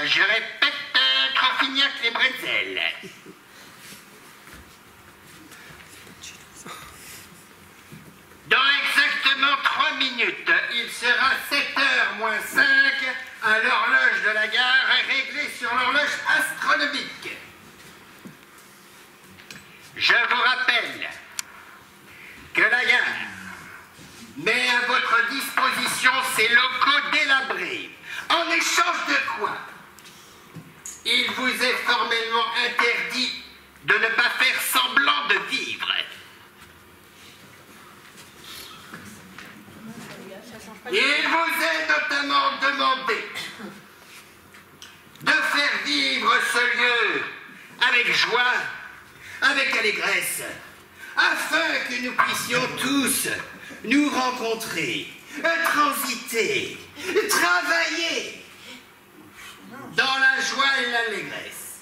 Je répète, Troffignac-les-Bretzels. Dans exactement 3 minutes, il sera 7h moins 5 à l'horloge de la gare réglée sur l'horloge astronomique. Je vous rappelle que la gare met à votre disposition ses locaux délabrés. En échange de quoi, il vous est formellement interdit de ne pas faire semblant de vivre. Il vous est notamment demandé de faire vivre ce lieu avec joie, avec allégresse, afin que nous puissions tous nous rencontrer, transiter, travailler dans la joie et l'allégresse.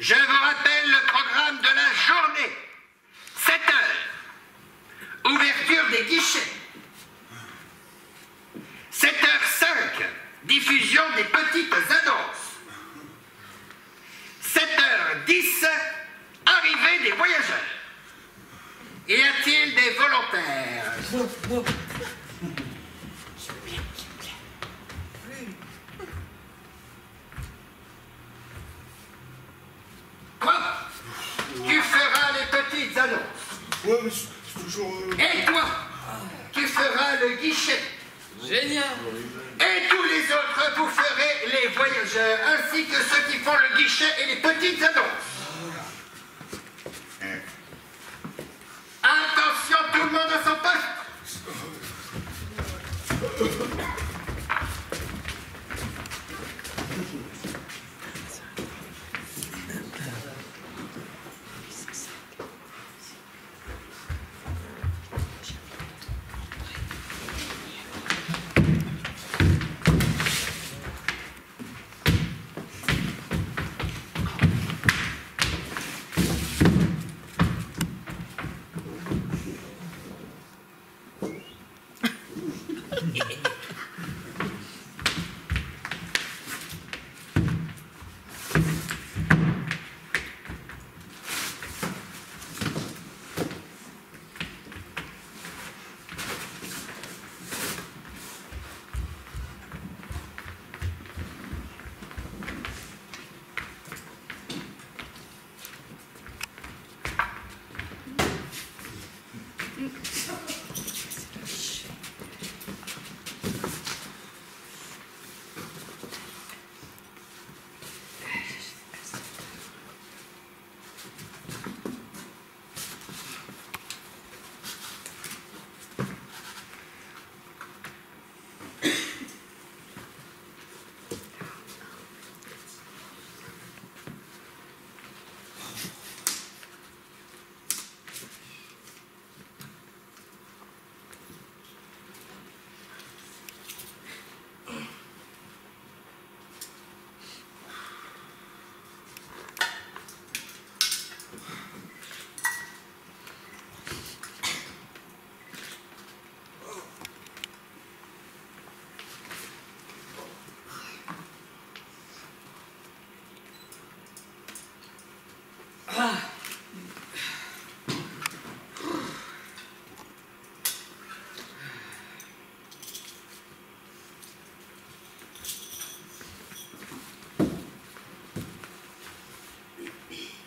Je vous rappelle le programme de la journée. 7 heures, ouverture des guichets. 7h05, diffusion des petites annonces. 7h10, arrivée des voyageurs. Y a-t-il des volontaires? Quoi? Tu feras les petites annonces. Ouais, mais c'est toujours... Et toi, tu feras le guichet. Génial. Et tous les autres, vous ferez les voyageurs, ainsi que ceux qui font le guichet et les petites annonces. Attention, tout le monde à son poste.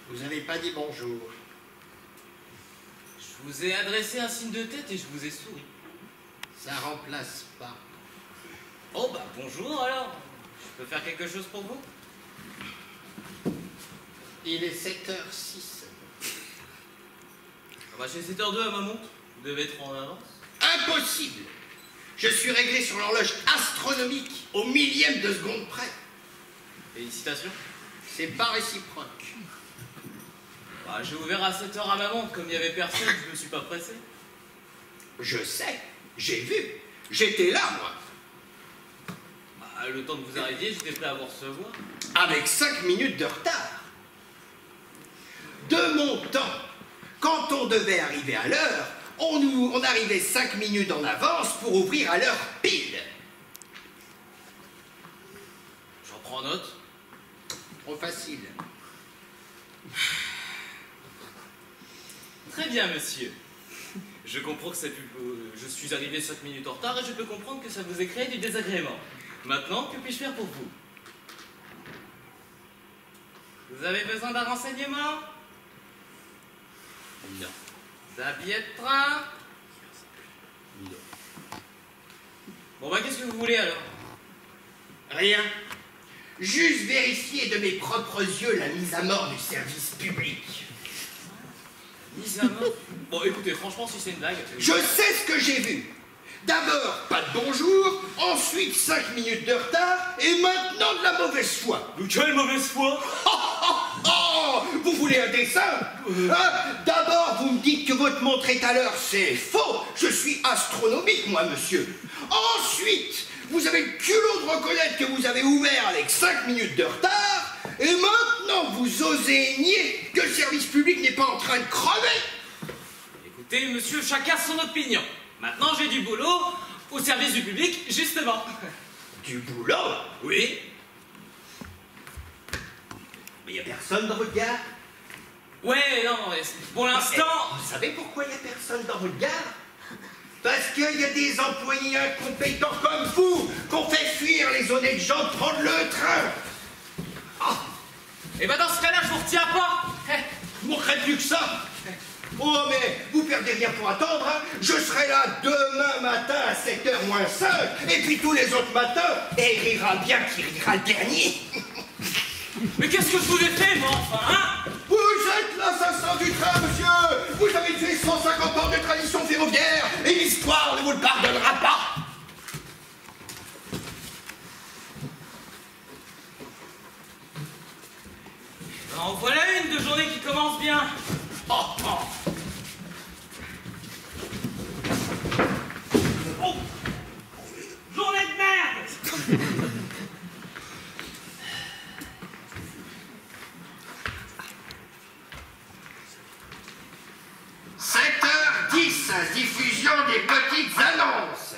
Vous n'avez pas dit bonjour. Je vous ai adressé un signe de tête et je vous ai souri. Ça remplace pas. Oh bah bonjour alors. Je peux faire quelque chose pour vous? Il est 7h06. Ah bah j'ai 7h02 à ma montre. Vous devez être en avance. Impossible. Je suis réglé sur l'horloge astronomique au millième de seconde près. Félicitations. C'est pas réciproque. Bah, j'ai ouvert à 7h à ma montre. Comme il n'y avait personne, je me suis pas pressé. Je sais, j'ai vu. J'étais là, moi. Bah, le temps que vous arriviez, j'étais prêt à vous recevoir. Avec 5 minutes de retard. De mon temps, quand on devait arriver à l'heure, on arrivait 5 minutes en avance pour ouvrir à l'heure pile. J'en prends note. Trop facile. Très bien, monsieur. Je comprends que je suis arrivé 5 minutes en retard et je peux comprendre que ça vous ait créé du désagrément. Maintenant, que puis-je faire pour vous? Vous avez besoin d'un renseignement? Non. D'un billet de train? Non. Bon bah qu'est-ce que vous voulez alors? Rien. Juste vérifier de mes propres yeux la mise à mort du service public. Mise à mort? Bon écoutez, franchement si c'est une blague... Je sais ce que j'ai vu. D'abord, pas de bonjour, ensuite 5 minutes de retard, et maintenant de la mauvaise foi. De quelle mauvaise foi? Oh, vous voulez un dessin? Hein? D'abord, vous me dites que votre montre est à l'heure, c'est faux. Je suis astronomique, moi, monsieur. Ensuite, vous avez le culot de reconnaître que vous avez ouvert avec 5 minutes de retard, et maintenant maintenant, vous osez nier que le service public n'est pas en train de crever. Écoutez, monsieur, chacun son opinion. Maintenant, j'ai du boulot au service du public, justement. Du boulot? Oui. Mais il n'y a personne dans votre gare? Ouais, non, pour l'instant... Vous savez pourquoi il n'y a personne dans votre gare? Parce qu'il y a des employés incompétents comme vous qu'on fait fuir les honnêtes gens de prendre le train. Ah. Et ben dans ce cas-là, je vous retiens pas. Je ne manquerai plus que ça. Oh, mais vous perdez rien pour attendre, hein. Je serai là demain matin à 7h moins 5, et puis tous les autres matins, et il rira bien qui rira le dernier. Mais qu'est-ce que je vous ai fait, moi, enfin, hein? Vous êtes l'assassin du train, monsieur. Vous avez tué 150 ans de tradition ferroviaire, et l'histoire ne vous le pardonnera pas. En voilà une de journée qui commence bien. Oh, oh. Oh. Journée de merde. 7h10, diffusion des petites annonces.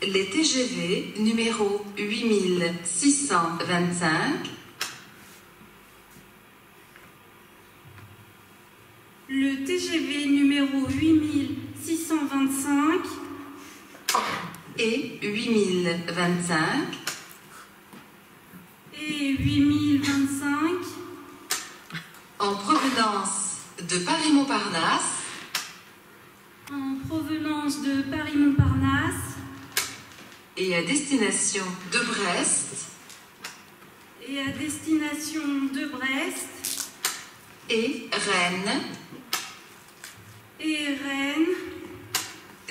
Les TGV numéro 8625. Le TGV numéro 8625 et 8025. et 8025 En provenance de Paris-Montparnasse en provenance de Paris-Montparnasse et à destination de Brest et à destination de Brest et Rennes. et Rennes.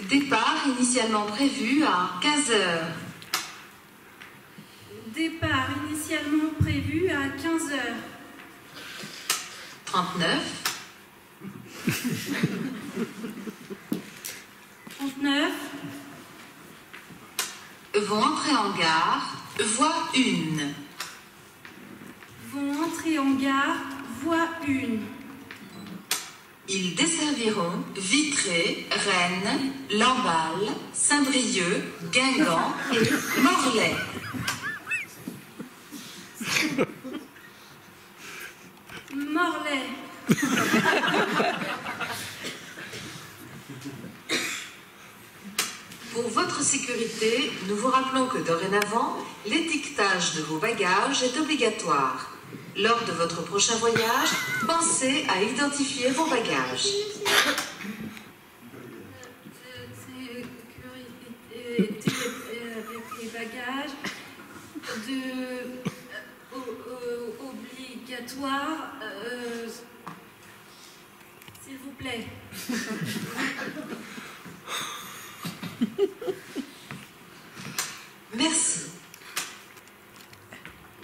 Départ initialement prévu à 15h. Départ initialement prévu à 15h. 39. 39. Vont entrer en gare, voie 1. Vont entrer en gare, voie 1. Ils desserviront Vitré, Rennes, Lamballe, Saint-Brieuc, Guingamp et Morlaix. Morlaix. Pour votre sécurité, nous vous rappelons que dorénavant, l'étiquetage de vos bagages est obligatoire. Lors de votre prochain voyage, pensez à identifier vos bagages. Sécurité. obligatoire, s'il vous plaît. Merci.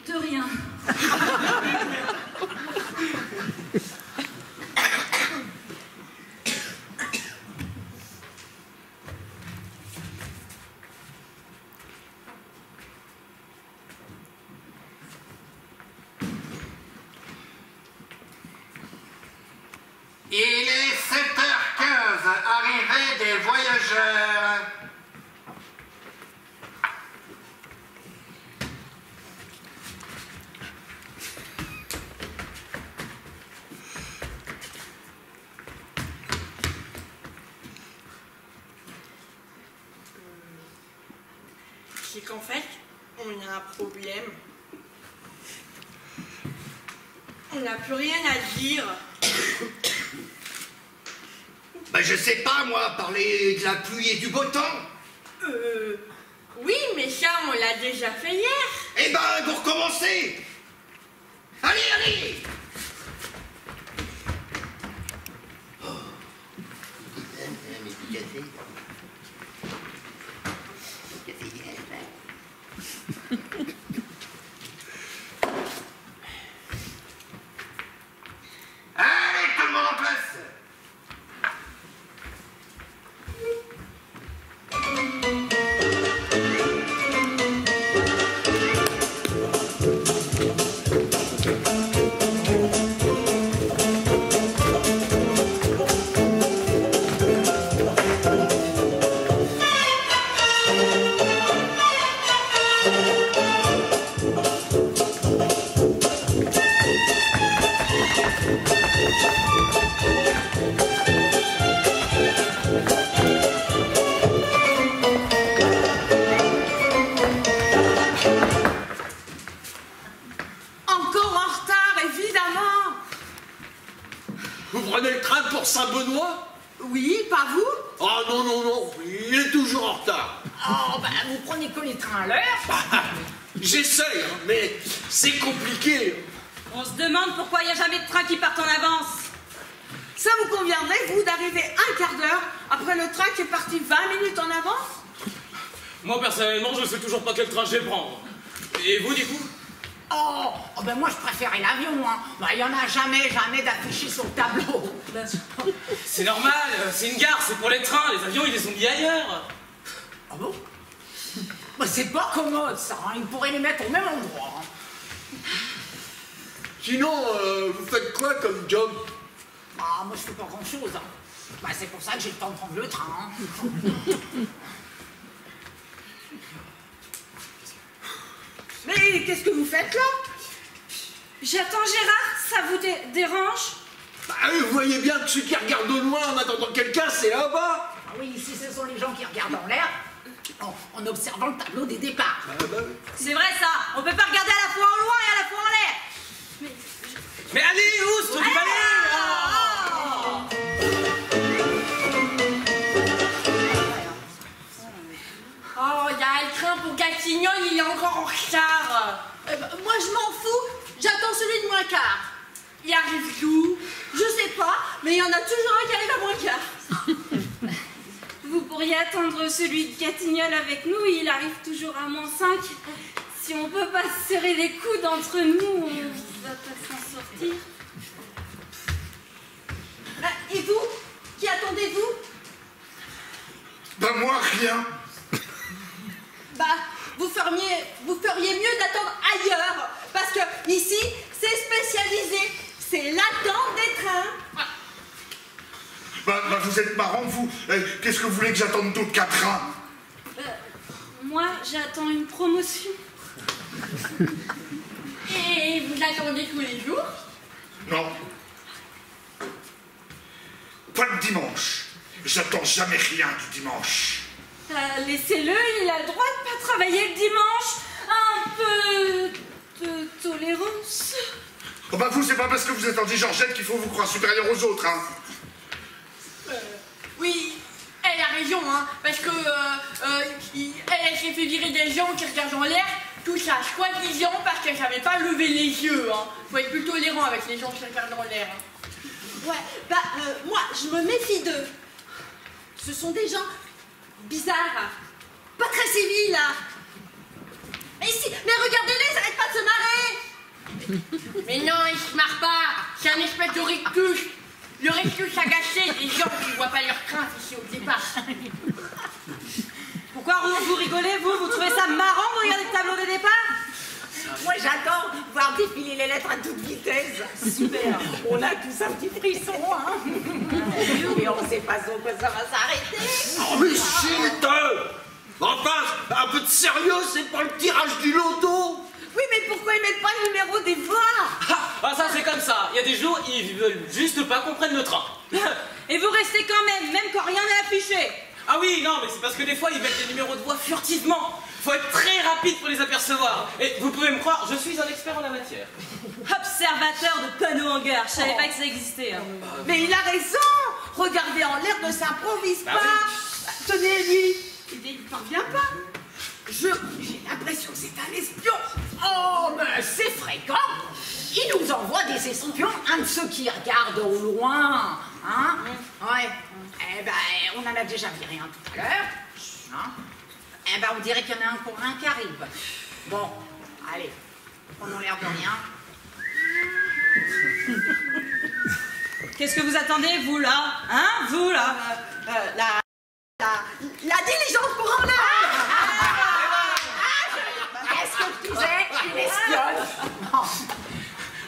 De rien. Il est 7h15, arrivée des voyageurs. C'est qu'en fait, on a un problème. On n'a plus rien à dire. Ben je sais pas moi, parler de la pluie et du beau temps. Oui, mais ça, on l'a déjà fait hier. Eh ben vous recommencez. Allez, allez. Allez, tout le monde en place. Encore en retard, évidemment. Vous prenez le train pour Saint-Benoît? Oui, pas vous? Ah non, non, non, il est toujours en retard. Oh, bah, vous prenez que les trains à l'heure. J'essaye, hein, mais c'est compliqué. On se demande pourquoi il n'y a jamais de train qui part en avance. Ça vous conviendrait, vous, d'arriver un quart d'heure après le train qui est parti 20 minutes en avance? Moi, personnellement, je sais toujours pas quel train je vais prendre. Et vous, du coup? Oh, ben moi je préférais l'avion, hein. Ben, il y en a jamais d'affiché sur le tableau. C'est normal, c'est une gare, c'est pour les trains. Les avions, ils les ont mis ailleurs. Ah bon? Ben, c'est pas commode, ça, hein. Ils pourraient les mettre au même endroit. Hein. Sinon, vous faites quoi comme job? Ah, moi je fais pas grand-chose, hein. Ben, c'est pour ça que j'ai le temps de prendre le train. Hein. Mais qu'est-ce que vous faites là? J'attends Gérard, ça vous dérange? Bah, vous voyez bien que celui qui regarde au loin en attendant quelqu'un, c'est là-bas. Ah oui, si ce sont les gens qui regardent en l'air, en observant le tableau des départs. Ah, bah, oui. C'est vrai ça, on peut pas regarder à la fois en loin et à la fois en l'air. Mais allez, où ce truc du balai? Oh, il y a le train pour Gatignolles, il est encore en retard. Moi, je m'en fous. J'attends celui de moins quart. Il arrive d'où? Je sais pas, mais il y en a toujours un qui arrive à moins quart. Vous pourriez attendre celui de Gatignolles avec nous, il arrive toujours à -5. Si on peut pas se serrer les coudes entre nous, on va pas s'en sortir. Et vous? Qui attendez-vous? Bah moi, rien. Bah, vous feriez mieux d'attendre ailleurs. Parce que ici, c'est spécialisé. C'est l'attente des trains. Bah, vous êtes marrant, vous. Qu'est-ce que vous voulez que j'attende d'autre qu'un train? Moi, j'attends une promotion. Et vous l'attendez tous les jours? Non. Pas le dimanche. J'attends jamais rien du dimanche. Laissez-le, il a le droit de pas travailler le dimanche. Un peu de tolérance. Oh bah vous, c'est pas parce que vous êtes anti-Georgette qu'il faut vous croire supérieur aux autres, hein. Oui, elle a raison, hein. Parce que elle s'est fait virer des gens qui regardent en l'air. Tout ça, soi-disant, parce que j'avais pas levé les yeux. Hein. Faut être plus tolérant avec les gens qui regardent dans l'air. Hein. Ouais, moi, je me méfie d'eux. Ce sont des gens bizarres, pas très civils, là. Mais regardez-les, ils arrêtent pas de se marrer. Mais non, ils se marrent pas. C'est un espèce de rictus. Le rictus agacé des gens qui voient pas leur crainte ici au départ. Pourquoi vous rigolez, vous trouvez ça marrant de regarder le tableau de départ? Moi, j'adore voir défiler les lettres à toute vitesse. Super. On a tous un petit frisson, hein. Mais on sait pas sur quoi ça va s'arrêter. Oh, mais chut! Enfin, un peu de sérieux, c'est pas le tirage du loto. Oui, mais pourquoi ils mettent pas le numéro des voix? Ah, ça c'est comme ça. Il y a des jours, ils veulent juste pas qu'on prenne le train. Et vous restez quand même quand rien n'est affiché. Ah oui, non, mais c'est parce que des fois, ils mettent des numéros de voix furtivement. Faut être très rapide pour les apercevoir. Et vous pouvez me croire, je suis un expert en la matière. Observateur de panneaux en gare, je savais pas que ça existait. Hein. Mais il a raison. Regardez en l'air, ne s'improvise pas. Oui. Tenez, lui, il ne parvient pas. J'ai l'impression que c'est un espion. Oh, mais c'est fréquent. Il nous envoie des espions, un de ceux qui regardent au loin. Hein? Ouais. Eh ben, on en a déjà viré un tout à l'heure. Hein? Eh ben, on dirait qu'il y en a encore un qui arrive. Bon, allez, prenons l'air de rien. Qu'est-ce que vous attendez, vous, là? Hein? Vous, là? La diligence pour en l'air! Qu'est-ce que tu disais? Une espionne?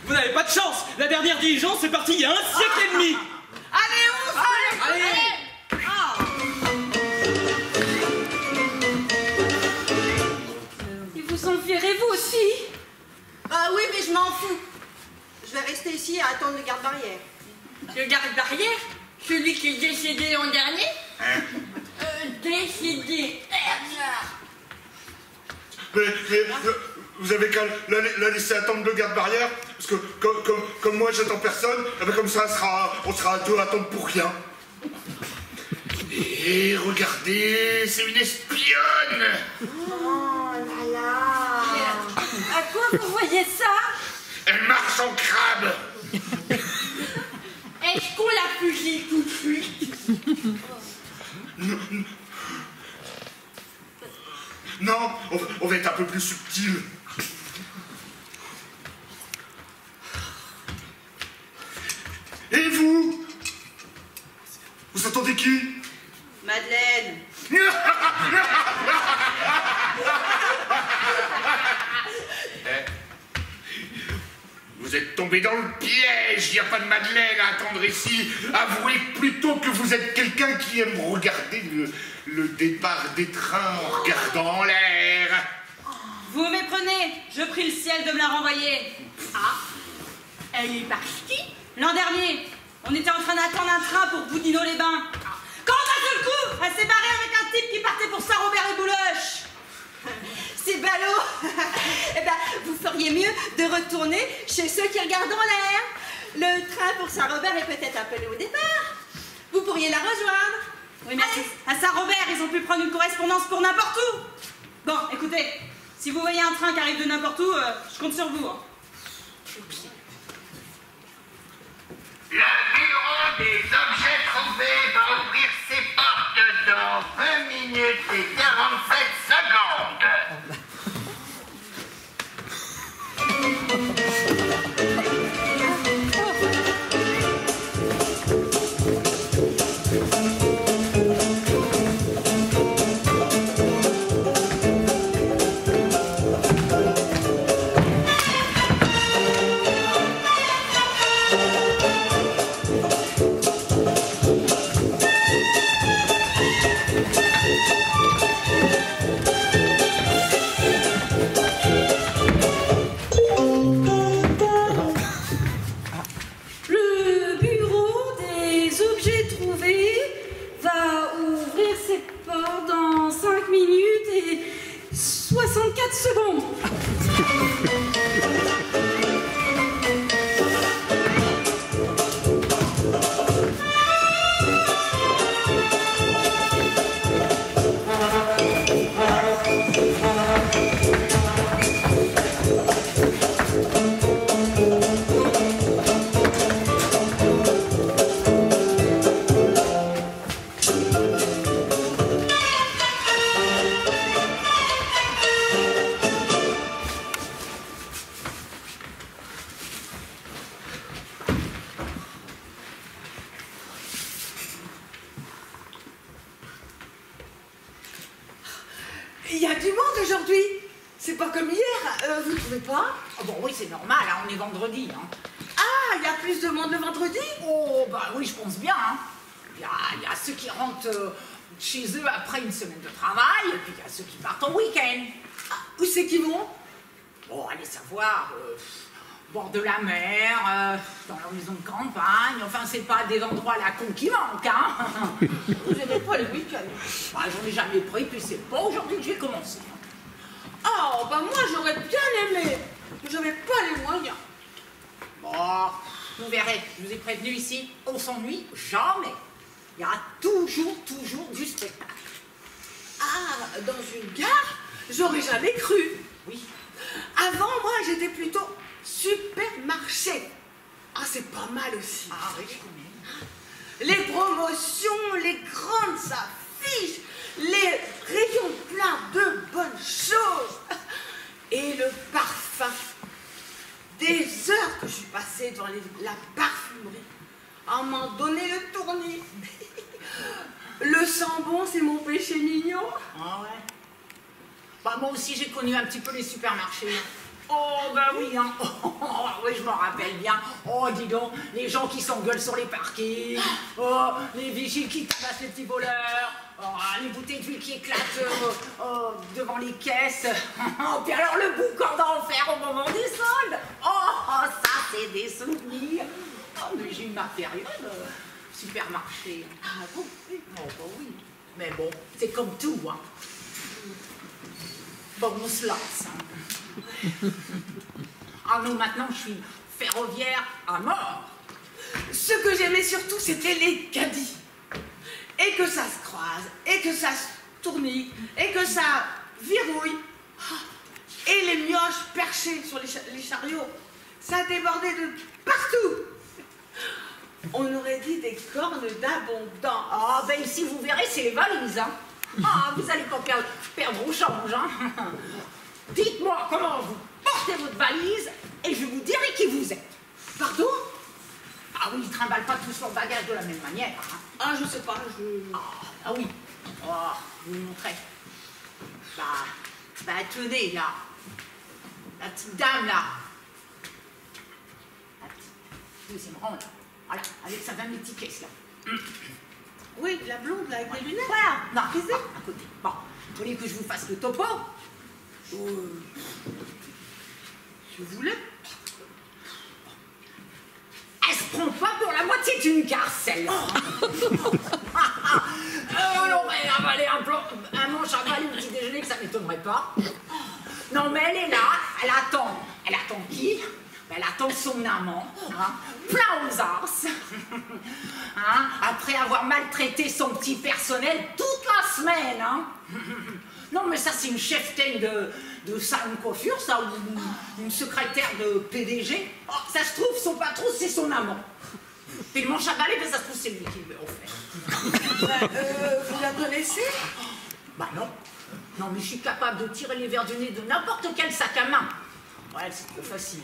Vous n'avez pas de chance. La dernière diligence, c'est parti il y a un siècle et demi. Allez, on se Allez. Ils vous ont viré, vous aussi? Ah oui, mais je m'en fous. Je vais rester ici à attendre le garde-barrière. Le garde-barrière? Celui qui est décédé l'an dernier? Décédé. Mais vous avez qu'à la laisser attendre le garde-barrière, parce que comme moi j'attends personne, eh ben comme ça on sera à deux à attendre pour rien. Et regardez, c'est une espionne. Oh là là. À quoi vous voyez ça? Elle marche en crabe. Est-ce qu'on la fusille tout de suite? Non, on va être un peu plus subtil. Et vous? Vous attendez qui? Madeleine. Vous êtes tombé dans le piège, il n'y a pas de Madeleine à attendre ici. Avouez plutôt que vous êtes quelqu'un qui aime regarder le départ des trains en regardant en l'air. Vous me méprenez. Je prie le ciel de me la renvoyer. Ah, elle est partie? L'an dernier, on était en train d'attendre un train pour Boudinot-les-Bains. Quand d'un seul coup, elle s'est barrée avec un type qui partait pour Saint-Robert et Bouloche. C'est ballot. Eh ben, vous feriez mieux de retourner chez ceux qui regardent en l'air. Le train pour Saint-Robert est peut-être appelé au départ. Vous pourriez la rejoindre. Oui, merci. À Saint-Robert, ils ont pu prendre une correspondance pour n'importe où. Bon, écoutez, si vous voyez un train qui arrive de n'importe où, je compte sur vous. Hein. Le bureau des objets trouvés va ouvrir ses portes dans 20 minutes et 47 secondes. Dans 5 minutes et 64 secondes. il y a du monde aujourd'hui. C'est pas comme hier, vous trouvez pas? Oh, bon, oui, c'est normal, hein, on est vendredi. Hein. Ah, il y a plus de monde le vendredi? Oh, bah oui, je pense bien. Hein. Il y a ceux qui rentrent chez eux après une semaine de travail, et puis il y a ceux qui partent en week-end. Ah, où c'est qu'ils vont? Bon, allez savoir, bord de la mer, dans leur maison de campagne, enfin, c'est pas des endroits à la con qui manquent, hein. Vous n'aimez pas le week-end? Bah, j'en ai jamais pris, puis c'est pas aujourd'hui que j'ai commencé. Oh, bah moi j'aurais bien aimé, mais j'avais pas les moyens. Bon, vous verrez, je vous ai prévenu ici, on s'ennuie jamais. Il y a toujours du spectacle. Ah, dans une gare? J'aurais jamais cru. Oui. Avant, moi, j'étais plutôt supermarché. Ah, c'est pas mal aussi. Ah oui, je connais. Les promotions, les grandes affiches, les rayons pleins de bonnes choses. Et le parfum. Des heures que je suis passée dans la parfumerie. À m'en donner le tournis. Le sambon, c'est mon péché mignon. Ah ouais. Bah, moi aussi, j'ai connu un petit peu les supermarchés. Oh, bah oui, hein. Oh, oui, je m'en rappelle bien. Oh, dis donc, les gens qui s'engueulent sur les parkings. Oh, les vigiles qui tabassent les petits voleurs. Oh, les bouteilles d'huile qui éclatent devant les caisses. Oh, puis alors le boucan d'enfer au moment des soldes. Oh, ça, c'est des souvenirs. Oh, mais j'ai eu ma période supermarché. Ah bon? Oh, bah oui. Mais bon, c'est comme tout, hein. Bon, on se lance. Hein. Ah non, maintenant, je suis ferroviaire à mort. Ce que j'aimais surtout, c'était les caddies. Et que ça se croise, et que ça se tournique, et que ça virouille. Et les mioches perchées sur les chariots. Ça débordait de partout. On aurait dit des cornes d'abondance. Ah, ben ici, vous verrez, c'est les valises, hein. Ah, vous allez pas perdre au change, hein. Dites-moi comment vous portez votre valise et je vous dirai qui vous êtes. Pardon? Ah oui, ils ne trimballent pas tous leur bagage de la même manière, hein. Ah, je sais pas, Ah oui. Oh, je vous montrer. Bah, tenez, là. La petite dame, là. La petite deuxième rang, là. Voilà, avec sa 20 petits caisses, là. Oui, la blonde, là, avec les lunettes. Voilà, non, à côté. Bon, vous voulez que je vous fasse le topo? Je voulais. Elle se prend pas pour la moitié d'une carte, celle-là. Non, mais avaler un manche à balai au petit déjeuner, que ça m'étonnerait pas. Non, mais elle est là, elle attend. Elle attend qui? Elle attend son amant, hein, plein aux as, hein, après avoir maltraité son petit personnel toute la semaine. Hein. Non, mais ça, c'est une cheftaine de salon de coiffure, ça, ou une secrétaire de PDG. Oh, ça se trouve, son patron, c'est son amant. Puis le manche à balai, ben, ça se trouve, c'est lui qui le offert. Vous la connaissez? Bah non. Non, mais je suis capable de tirer les verres du nez de n'importe quel sac à main. Ouais, c'est trop facile.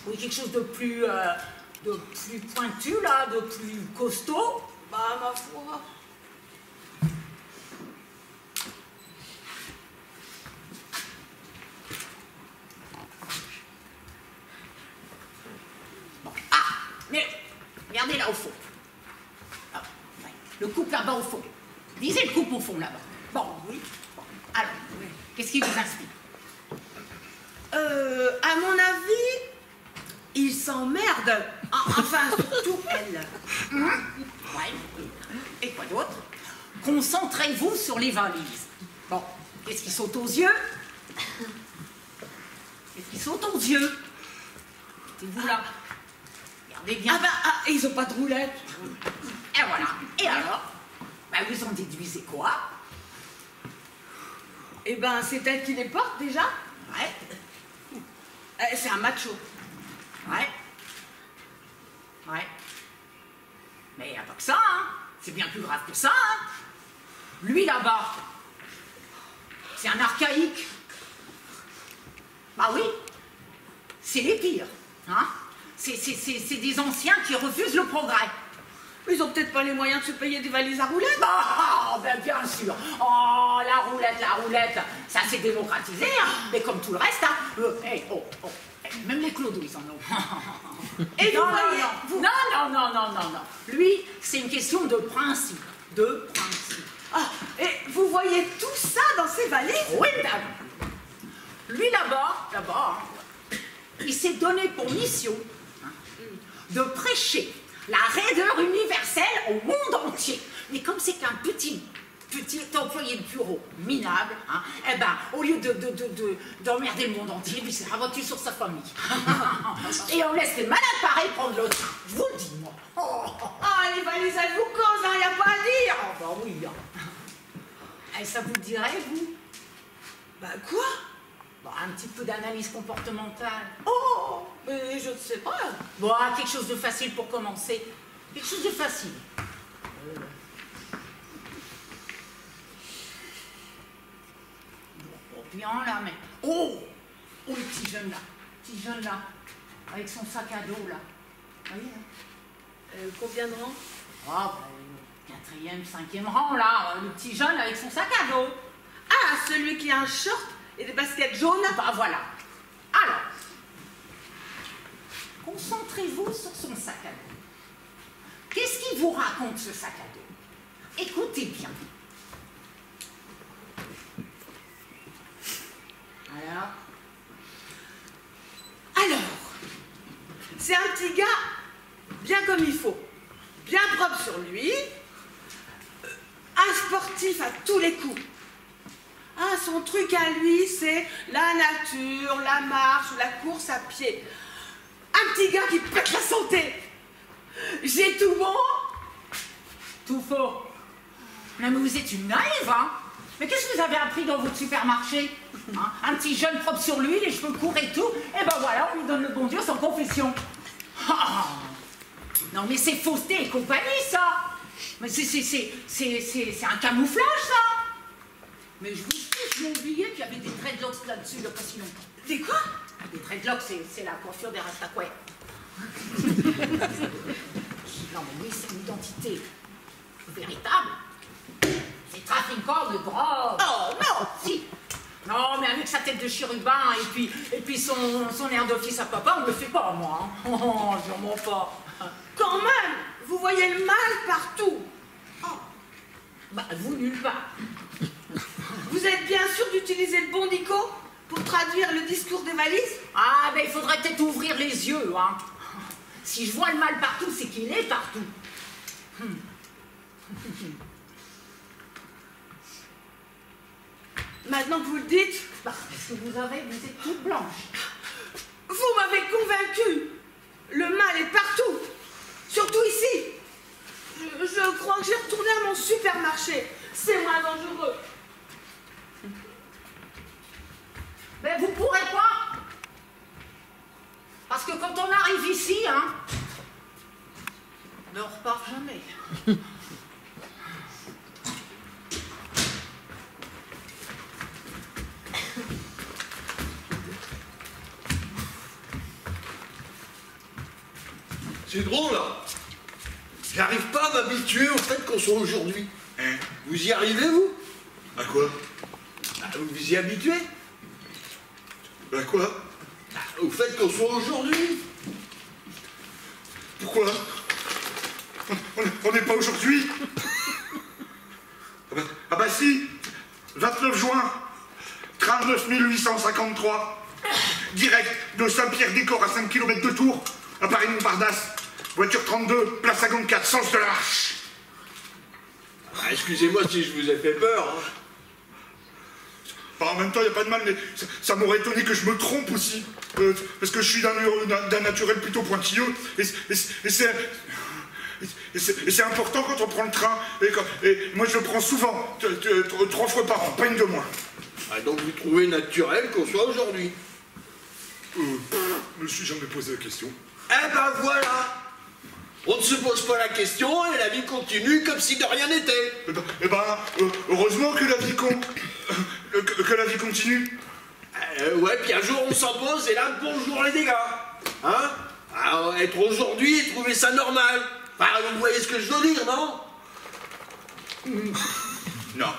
Oui, quelque chose de plus pointu, là, de plus costaud. Bah, ma foi. Bon. Ah, mais regardez là au fond. Ah, ouais. Le couple là-bas au fond. Lisez le couple au fond là-bas. Bon, oui. Bon. Alors, oui. Qu'est-ce qui vous inspire? À mon avis, ils s'emmerdent. Enfin, surtout elle. Ouais. Et quoi d'autre? Concentrez-vous sur les valises. Bon, qu'est-ce qui saute aux yeux? Qu'est-ce qui saute aux yeux? C'est vous là. Regardez bien. Ils ont pas de roulette. Et voilà. Et alors? Ben, vous en déduisez quoi? Eh ben, c'est elle qui les porte déjà. Ouais. C'est un macho. Ouais. Ouais. Mais il n'y a pas que ça, hein. C'est bien plus grave que ça, hein. Lui, là-bas, c'est un archaïque. Bah oui. C'est les pires, hein. C'est des anciens qui refusent le progrès. Ils ont peut-être pas les moyens de se payer des valises à roulettes. Ah, ben bien sûr. Oh, la roulette, ça s'est démocratisé, hein. Mais comme tout le reste, hein. Même les clodos, ils en ont. Et non, vous voyez, non. Lui, c'est une question de principe. Ah, et vous voyez tout ça dans ces valises? Oui, madame. Lui, là-bas, hein, il s'est donné pour mission, hein, de prêcher la raideur universelle au monde entier. Mais comme c'est qu'un petit employé de bureau minable, hein, eh ben, au lieu d'emmerder le monde entier, il s'est rabattu sur sa famille. Et on laisse les malades pareils prendre le train. Je vous le dis, moi. Ah, les valises, elles vous causent, il n'y a pas à dire. Ah, bah oui. Et ça vous dirait, vous? Bah quoi? Bah, un petit peu d'analyse comportementale. Oh, mais je ne sais pas. Bon, quelque chose de facile pour commencer. Quelque chose de facile. Bien là, mais... Oh, le petit jeune là, avec son sac à dos là. Vous voyez là? Combien de rangs? Ah, bah, 4e, 5e rang là, le petit jeune avec son sac à dos. Ah, celui qui a un short et des baskets jaunes? Bah voilà. Alors, concentrez-vous sur son sac à dos. Qu'est-ce qu'il vous raconte ce sac à dos? Écoutez bien. Alors, c'est un petit gars bien comme il faut, bien propre sur lui, un sportif à tous les coups. Ah, son truc à lui, c'est la nature, la marche, la course à pied. Un petit gars qui pète la santé. J'ai tout bon? Tout faux. Non, mais vous êtes une naïve, hein? Mais qu'est-ce que vous avez appris dans votre supermarché, hein? Un petit jeune propre sur lui, les cheveux courts et tout, et ben voilà, on lui donne le bon Dieu sans confession. Ah, non mais c'est fausseté et compagnie, ça. Mais c'est un camouflage, ça. Mais je vous dis, je l'ai oublié qu'il y avait des dreadlocks là-dessus, il n'y a pas si longtemps. Des quoi? Des dreadlocks, c'est la coiffure des Rastaquouais. Non mais oui, c'est une identité véritable. C'est Trafincor de drogue. Oh non! Si. Non, mais avec sa tête de chérubin et puis son air d'office à papa, on ne le fait pas, moi. Hein. Oh, je mens pas. Quand même! Vous voyez le mal partout. Oh. Bah, vous, nulle part. Vous êtes bien sûr d'utiliser le bon Nico pour traduire le discours des valises? Ah, ben il faudrait peut-être ouvrir les yeux, hein. Si je vois le mal partout, c'est qu'il est partout. Maintenant que vous le dites, Bah, parce que vous êtes toute blanche. vous m'avez convaincu. Le mal est partout, surtout ici. Je crois que j'ai retourné à mon supermarché. C'est moins dangereux. Ben vous pourrez pas. Parce que quand on arrive ici, hein, Ne repart jamais. C'est drôle, là. J'arrive pas à m'habituer au fait qu'on soit aujourd'hui. Hein? Vous y arrivez, vous? À quoi? Vous vous y habituez? À quoi? Au fait qu'on soit aujourd'hui. Pourquoi? On n'est pas aujourd'hui. Ah bah si, 29 juin, train 9853, direct de Saint-Pierre-des-Corps à 5 km de Tours, à Paris-Montparnasse, voiture 32, place 54, sens de la Marche. Ah, excusez-moi si je vous ai fait peur. Hein. Enfin, en même temps, il n'y a pas de mal, mais ça m'aurait étonné que je me trompe aussi. Parce que je suis d'un naturel plutôt pointilleux. Et c'est important quand on prend le train. Et moi, je le prends souvent, 3 fois par an, pas une de moins. Ah, donc vous trouvez naturel qu'on soit aujourd'hui? Je me suis jamais posé la question. Eh ben voilà. On ne se pose pas la question et la vie continue comme si de rien n'était. Heureusement que la vie continue. Ouais, puis un jour on s'en pose et là, bonjour les dégâts. Hein? Alors, être aujourd'hui et trouver ça normal. Enfin, vous voyez ce que je veux dire, non? Non.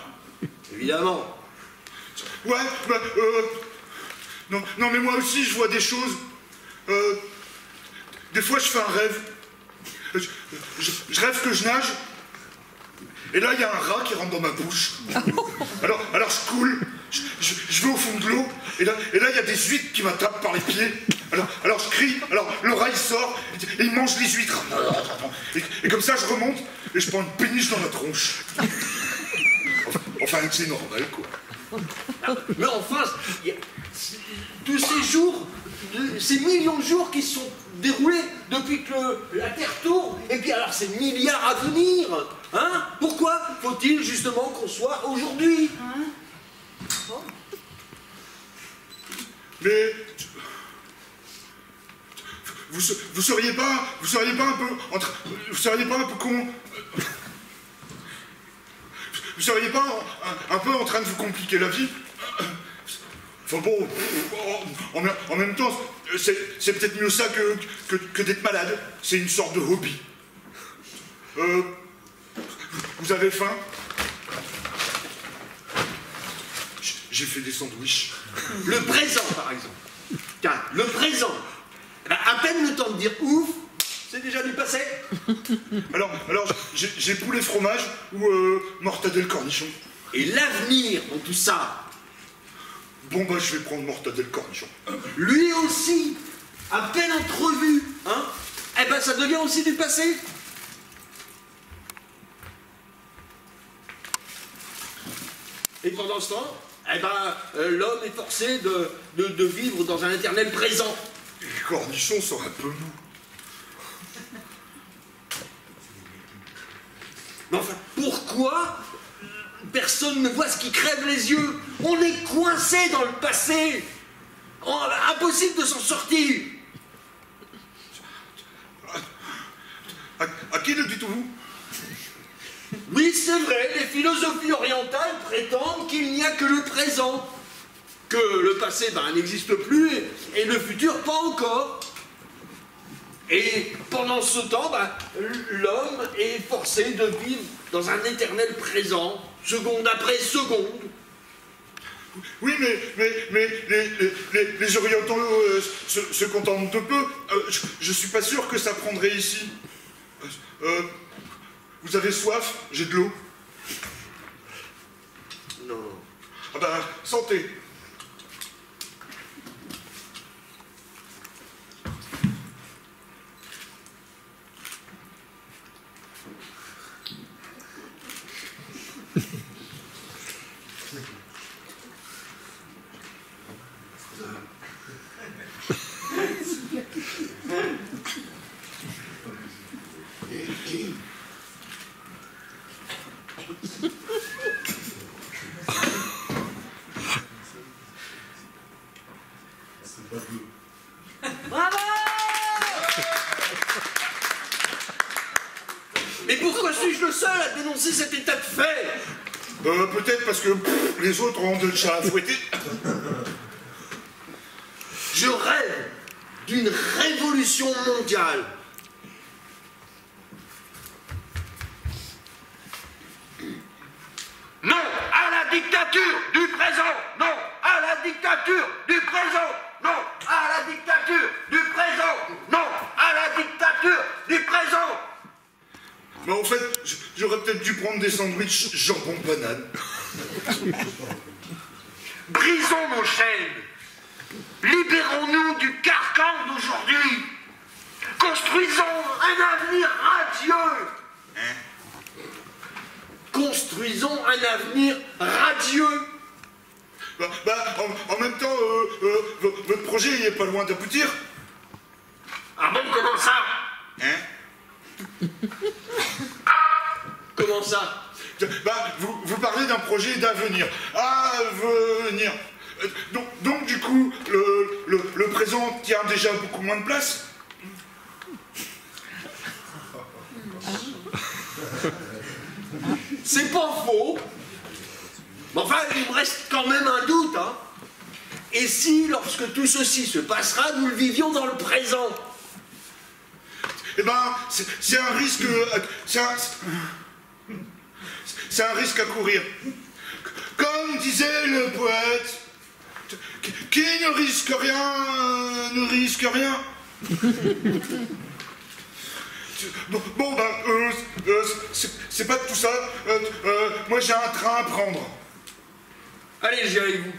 Évidemment. Ouais, bah, non, non, mais moi aussi, je vois des choses. Des fois, je fais un rêve. Je rêve que je nage. Et là, il y a un rat qui rentre dans ma bouche. Alors je coule. Je vais au fond de l'eau. Et là, il y a des huîtres qui m'attrapent par les pieds. Alors je crie. Alors, le rat, il sort. Et il mange les huîtres. Et comme ça, je remonte. Et je prends une péniche dans la tronche. Enfin, c'est normal, quoi. Mais enfin, il y a tous ces jours, ces millions de jours qui se sont déroulés depuis que la Terre tourne, et puis alors ces milliards à venir, hein? Pourquoi faut-il justement qu'on soit aujourd'hui? Mais vous seriez pas un peu vous seriez pas un peu con? Vous seriez pas un peu en train de vous compliquer la vie? Enfin bon, en même temps, c'est peut-être mieux ça que d'être malade. C'est une sorte de hobby. Vous avez faim? J'ai fait des sandwichs. Le présent, par exemple. Tiens, le présent. Eh ben, à peine le temps de dire ouf, c'est déjà du passé. Alors j'ai poulet fromage ou mortadelle cornichon. Et l'avenir dans tout ça? Bon bah je vais prendre mortadelle cornichon. Lui aussi, à peine entrevu, hein? Eh ben ça devient aussi du passé. Et pendant ce temps, eh ben, l'homme est forcé de vivre dans un éternel présent. Les cornichons sont un peu mous. Mais enfin, pourquoi personne ne voit ce qui crève les yeux? On est coincé dans le passé. Impossible de s'en sortir. À qui le dites-vous? Oui, c'est vrai, les philosophies orientales prétendent qu'il n'y a que le présent. Que le passé n'existe plus et le futur pas encore. Et pendant ce temps, l'homme est forcé de vivre dans un éternel présent, seconde après seconde. Oui, mais les orientaux se contentent de peu. Je suis pas sûr que ça prendrait ici. Vous avez soif? J'ai de l'eau. Non. Ah ben, santé. Bravo! Mais pourquoi suis-je le seul à dénoncer cet état de fait? Peut-être parce que les autres ont de chats à fouetter. Je rêve d'une révolution mondiale. Non à la dictature du présent. Non à la dictature du présent. Non à la dictature du présent. Non à la dictature du présent. Mais en fait, j'aurais peut-être dû prendre des sandwichs jambon-banane. Brisons nos chaînes. Libérons-nous du carcan d'aujourd'hui. Construisons un avenir radieux. Construisons un avenir radieux. En même temps, votre projet il est pas loin d'aboutir. Ah bon, comment ça? Comment ça? Vous parlez d'un projet d'avenir. Avenir. Donc du coup, le présent tient déjà beaucoup moins de place. C'est pas faux. Mais enfin, il me reste quand même un doute, hein. Et si, lorsque tout ceci se passera, nous le vivions dans le présent? eh ben, c'est un risque... C'est un risque à courir. Comme disait le poète, qui ne risque rien, ne risque rien. Bon, ben, c'est pas tout ça. Moi, j'ai un train à prendre. Allez, j'ai avec vous.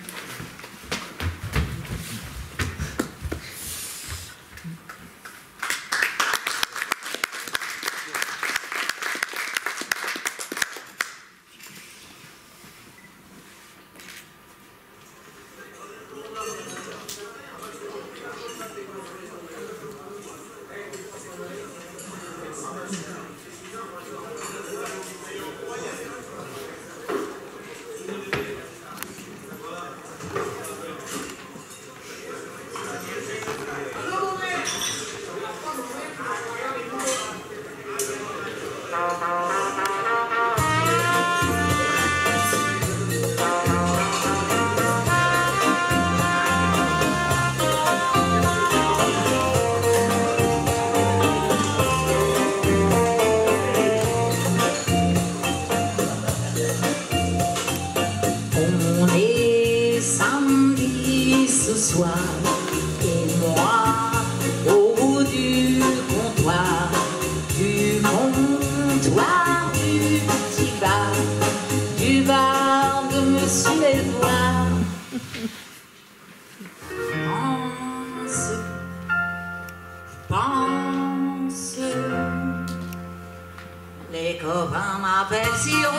Les copains m'appellent si rose.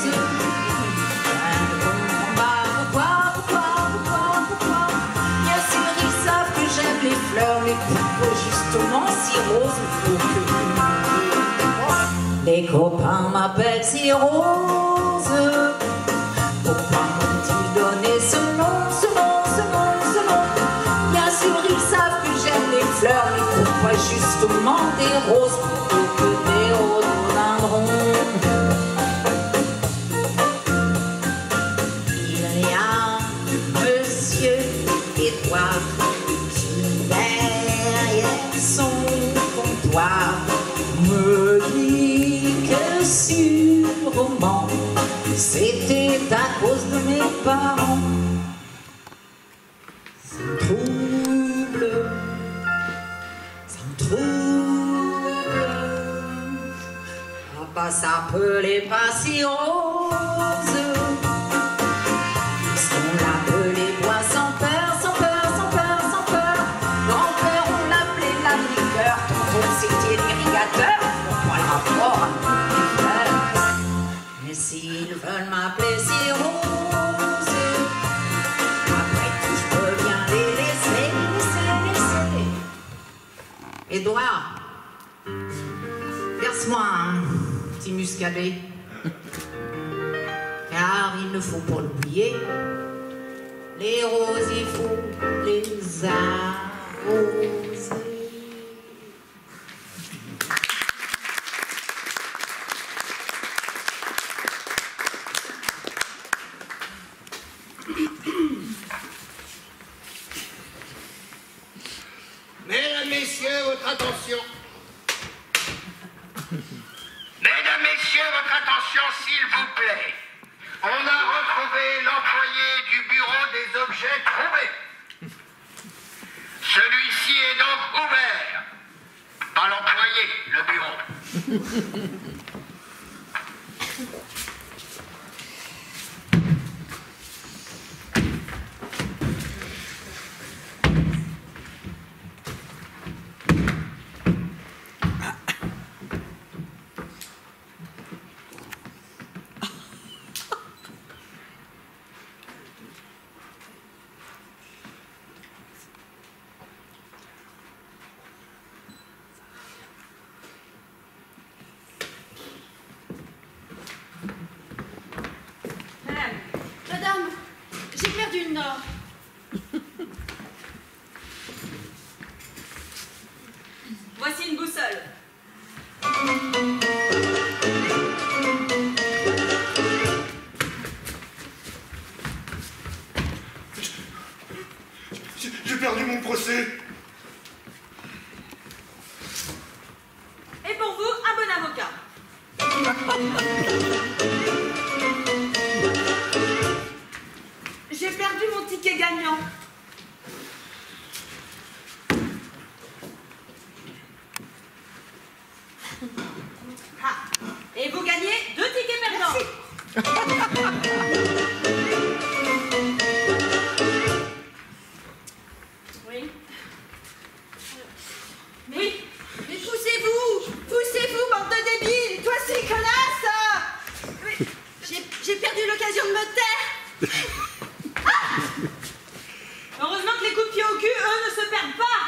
Je ne comprends pas pourquoi. Bien sûr, ils savent que j'aime les fleurs, mais pourquoi justement si rose? Les copains m'appellent si rose. Pourquoi m'ont-ils donné ce nom? Bien sûr, ils savent que j'aime les fleurs, mais pourquoi justement des roses plutôt que des rhododendrons? Il y a Monsieur Édouard qui, derrière son comptoir, me dit que sûrement c'était à cause de mes parents. Ça me trouble. On va pas s'appeler pas si rose. On l'appelait bois sans peur. Grand-père, on l'appelait la liqueur. Tonton, c'était l'irrigateur. Pourquoi le rapport avec les fleurs? Mais s'ils veulent m'appeler si rose, après tout, je peux bien les laisser. Édouard, verse-moi un petit muscadet. Car il ne faut pas l'oublier, les roses, il faut les arroser. Mesdames, Messieurs, votre attention. Mesdames, Messieurs, votre attention, s'il vous plaît. On a retrouvé l'employé du bureau des objets trouvés. Celui-ci est donc ouvert. Pas l'employé, le bureau. Madame, j'ai perdu le nord. Voici une boussole. J'ai perdu mon procès. J'ai perdu mon ticket gagnant. Ah. Et vous gagnez 2 tickets perdants. Oui. Oui. Mais poussez-vous! Poussez-vous, bande de débiles! Toi, c'est connasse! J'ai perdu l'occasion de me taire! Ah! Heureusement que les coups de pied au cul, eux, ne se perdent pas.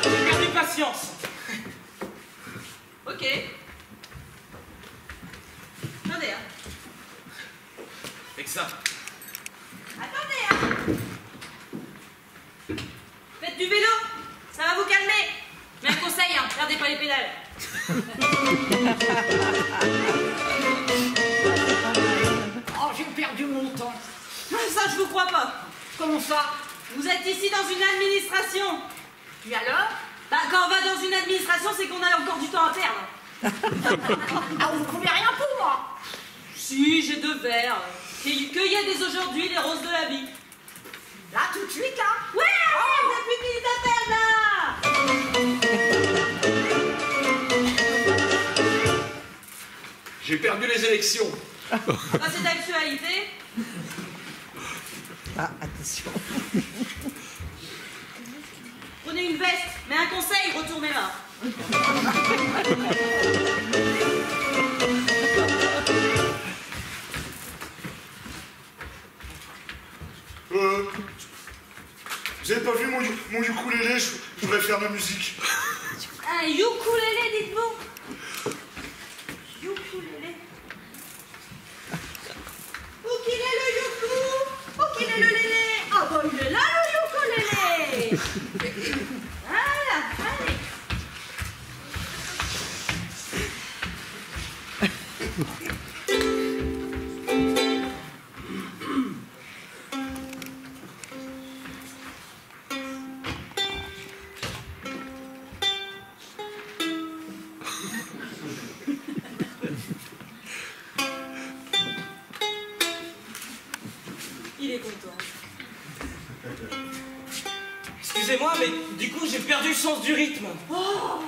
J'ai perdu patience. Ok. Attendez, hein. Avec ça. Attendez, hein. Faites du vélo, ça va vous calmer. Mais un conseil, hein, perdez pas les pédales. Oh, j'ai perdu mon temps. Ça, je vous crois pas. Comment ça? Vous êtes ici dans une administration. Et alors? Bah, quand on va dans une administration, c'est qu'on a encore du temps à perdre. Ah, vous ne trouvez rien pour moi? Si, j'ai 2 verres. Cueillez dès aujourd'hui les roses de la vie. Là, tout de suite, là? Ouais, vous êtes plus fini d'appel, là. J'ai perdu les élections. Ah, c'est d'actualité. Ah, attention. Prenez une veste, mais un conseil, retournez-la. Vous avez pas vu mon ukulélé? Je voudrais faire de la musique. Un ukulélé, dites-vous. Ukulélé. Où qu'il est le youkou? Où qu'il est le lélé? Ah bah il est là le ukulélé! Voilà, allez. Il est content. Excusez-moi, mais du coup, j'ai perdu le sens du rythme. Oh!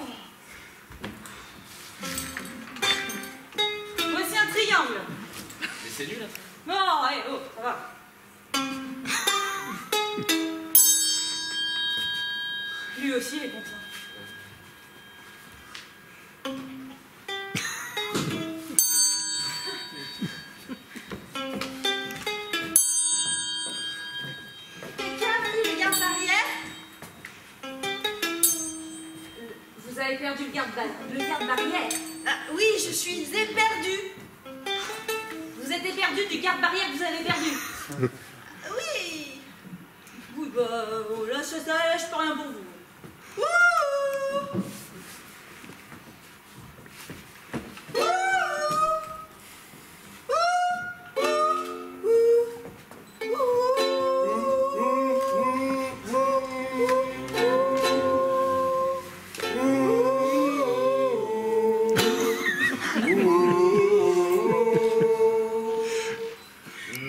Voici un triangle. Mais c'est nul, là. Non, hey, oh, ça va. Lui aussi, il est content. Quelqu'un a vu le garde-barrière? Vous avez perdu le garde-barrière. Ah, oui, je suis éperdue. Vous êtes éperdu du garde-barrière que vous avez perdu. Oui. Oui, bah, oh, là, je peux rien pour vous. Ouh.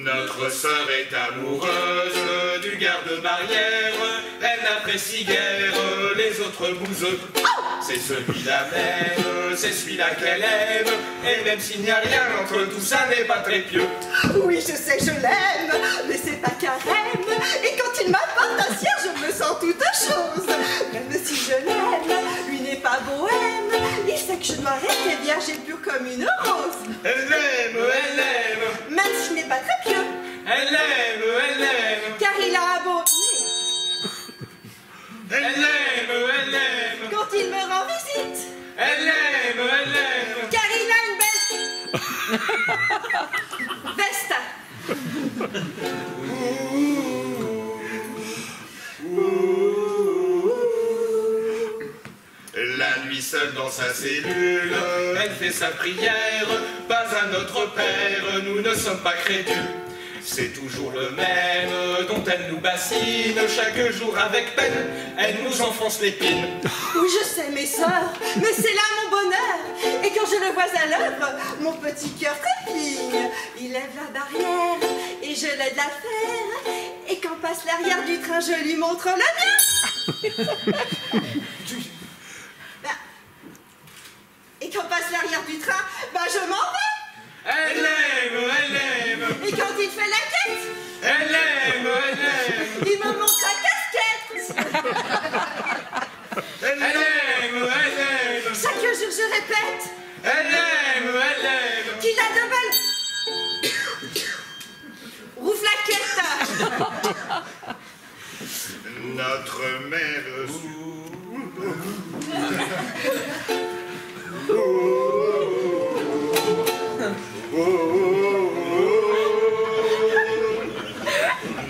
Notre sœur est amoureuse du garde-barrière. Elle n'apprécie guère les autres bouseux. C'est celui-là même, c'est celui-là qu'elle aime. Et même s'il n'y a rien entre tout ça n'est pas très pieux. Oui, je sais, je l'aime, mais c'est pas carême. Et quand il m'apporte un cierge, je me sens toute chose. Même si je l'aime, lui n'est pas bohème. Il sait que je dois rester vierge et pure comme une rose. Elle l'aime, Même s'il n'est pas très pieux, elle l'aime, car il a un beau nez. elle l'aime, Quand il me rend visite, elle l'aime. car il a une belle veste. La nuit seule dans sa cellule, elle fait sa prière. Pas à notre Père, nous ne sommes pas crédules. C'est toujours le même dont elle nous bassine, chaque jour avec peine, elle nous enfonce l'épine. Oui, je sais, mes sœurs, mais c'est là mon bonheur. Et quand je le vois à l'œuvre, mon petit cœur trépigne. Il lève la barrière et je l'aide à faire. Et quand passe l'arrière du train, je lui montre le mien. Et quand passe l'arrière du train, je m'en vais. Elle aime. Et quand il fait la quête, elle aime. Il me montre sa casquette. Elle aime. Chaque jour je répète. Elle aime. Qu'il a de belles rouflaquettes. Notre mère.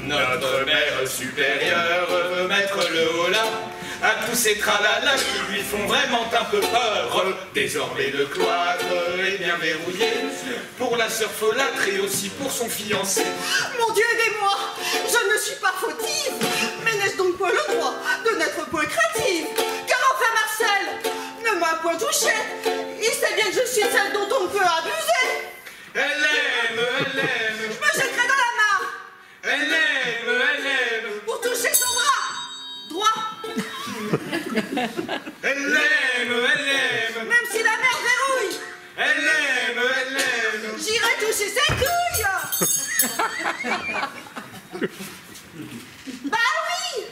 Notre mère supérieure veut mettre le holà à tous ces tralala qui lui font vraiment un peu peur. Désormais le cloître est bien verrouillé pour la sœur folâtre et aussi pour son fiancé. Mon Dieu, aidez-moi. Je ne suis pas fautive. Mais n'ai-je donc pas le droit de n'être point craintive? Car enfin Marcel ne m'a point touché. Il sait bien que je suis celle dont on ne peut abuser. Elle aime. Je me jetterai dans la mare. Elle aime. Pour toucher son bras droit. Elle aime. Même si la mer verrouille. Elle aime. J'irai toucher ses couilles. Bah oui.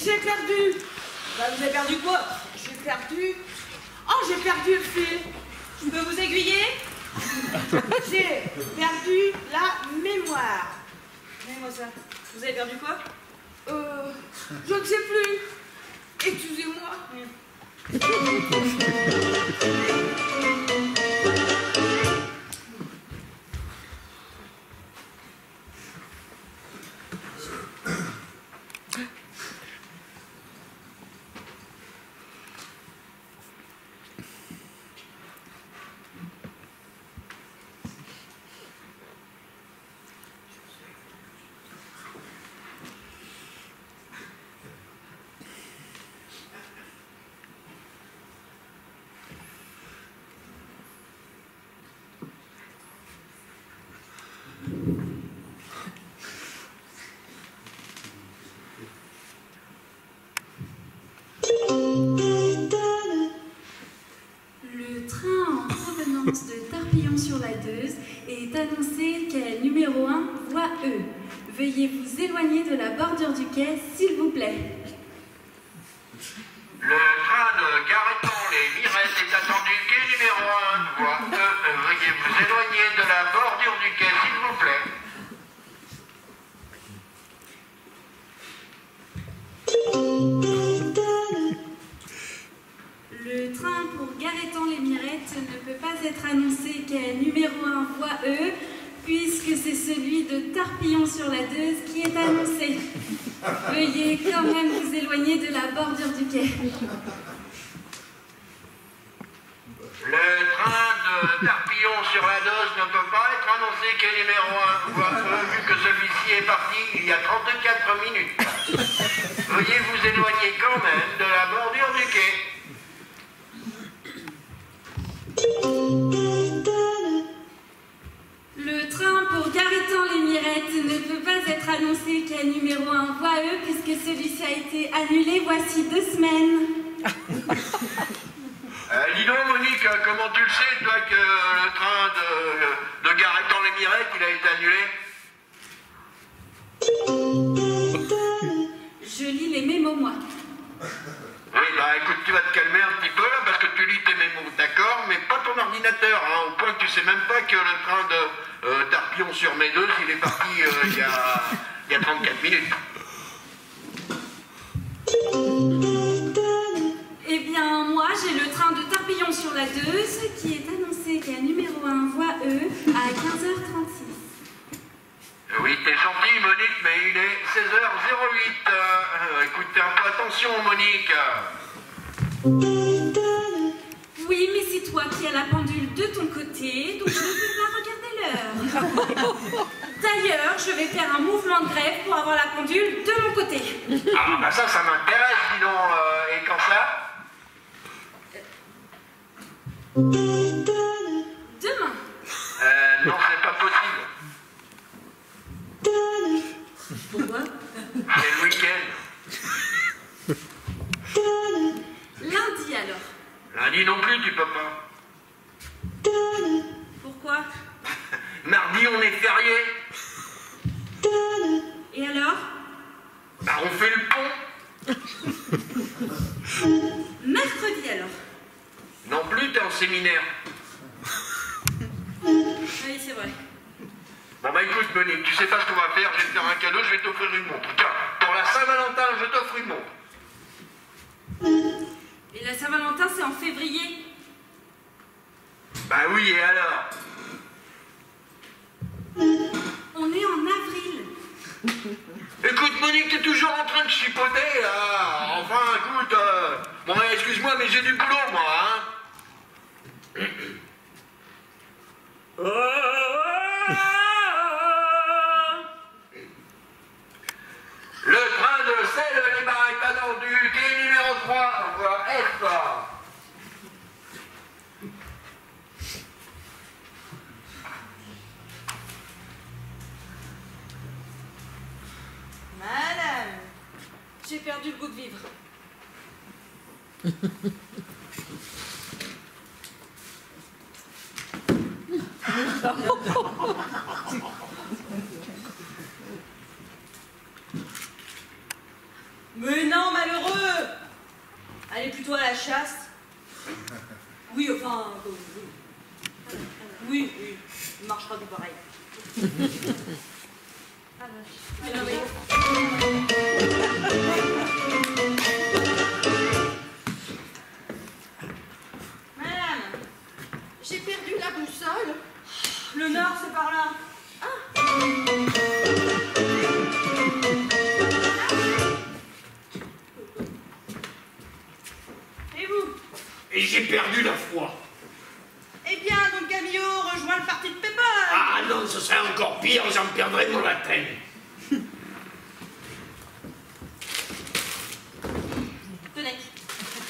J'ai perdu. Vous avez perdu quoi? J'ai perdu. Oh, j'ai perdu le fil. Je peux vous aiguiller? J'ai perdu la mémoire. Donnez-moi ça. Vous avez perdu quoi? Je ne sais plus. Excusez-moi. Le train en provenance de Tarpillon-sur-la-Deuse est annoncé quai numéro 1, voie E. Veuillez vous éloigner de la bordure du quai, s'il vous plaît. Le train de Gareton-les-Mirettes est attendu quai numéro 1, voie E. Veuillez vous éloigner de la bordure du quai, s'il vous plaît. Le train pour Gareton-les-Mirettes ne peut pas être annoncé quai numéro 1, voie E, puisque c'est celui de Tarpillon-sur-la-Deuse qui est annoncé. Veuillez quand même vous éloigner de la bordure du quai. Le train de Tarpillon-sur-la-Deuse ne peut pas être annoncé quai numéro 1, voie E, vu que celui-ci est parti il y a 34 minutes. Veuillez vous éloigner quand même de la bordure du quai. Le train pour Gareton-les-Mirettes ne peut pas être annoncé quai numéro 1, voie E, puisque celui-ci a été annulé voici 2 semaines. Dis donc, Monique, comment tu le sais, toi, que le train de Gareton-les-Mirettes, il a été annulé? Je lis les mémos, moi. Oui, bah écoute, tu vas te calmer un petit peu là, parce que tu lis tes mémos, d'accord, mais pas ton ordinateur, hein, au point que tu sais même pas que le train de Tarpillon-sur-Médeuse, il est parti il y a 34 minutes. Eh j'ai le train de Tarpillon-sur-la-Deuze qui est annoncé qu'à numéro 1, voie E, à 15h36. Oui, t'es gentil, Monique, mais il est 16h08. Écoute, fais un peu attention, Monique. Oui, mais c'est toi qui as la pendule de ton côté, donc je ne peux pas regarder l'heure. D'ailleurs, je vais faire un mouvement de grève pour avoir la pendule de mon côté. Ah, bah ça m'intéresse, dis donc. Et quand ça? Demain. Non, c'est pas possible. Pourquoi? C'est le week-end. Lundi alors. Lundi non plus, tu peux pas. Pourquoi? Mardi, on est férié. Et alors? Bah, on fait le pont. Mercredi alors. Non plus, t'es en séminaire. Oui, c'est vrai. Bon bah écoute, Monique, tu sais pas ce qu'on va faire, je vais te faire un cadeau, je vais t'offrir une montre. Tiens, pour la Saint-Valentin, je t'offre une montre. Et la Saint-Valentin, c'est en février. Bah oui, et alors? On est en avril. Écoute, Monique, t'es toujours en train de chipoter, là. Enfin, écoute, bon, excuse-moi, mais j'ai du boulot, moi, hein. Le train de sel, les barrettes attendues, quai numéro 3, voie F. Madame, j'ai perdu le goût de vivre. Mais non, malheureux! Allez plutôt à la chasse. Oui, enfin... oui, il marchera tout pareil. Madame, j'ai perdu la boussole. Le nord, c'est par là. Et vous? Et j'ai perdu la foi. Eh bien, donc Camillo rejoint le parti de Pépin. Ah non, ce serait encore pire, j'en perdrais mon latin. Tenez.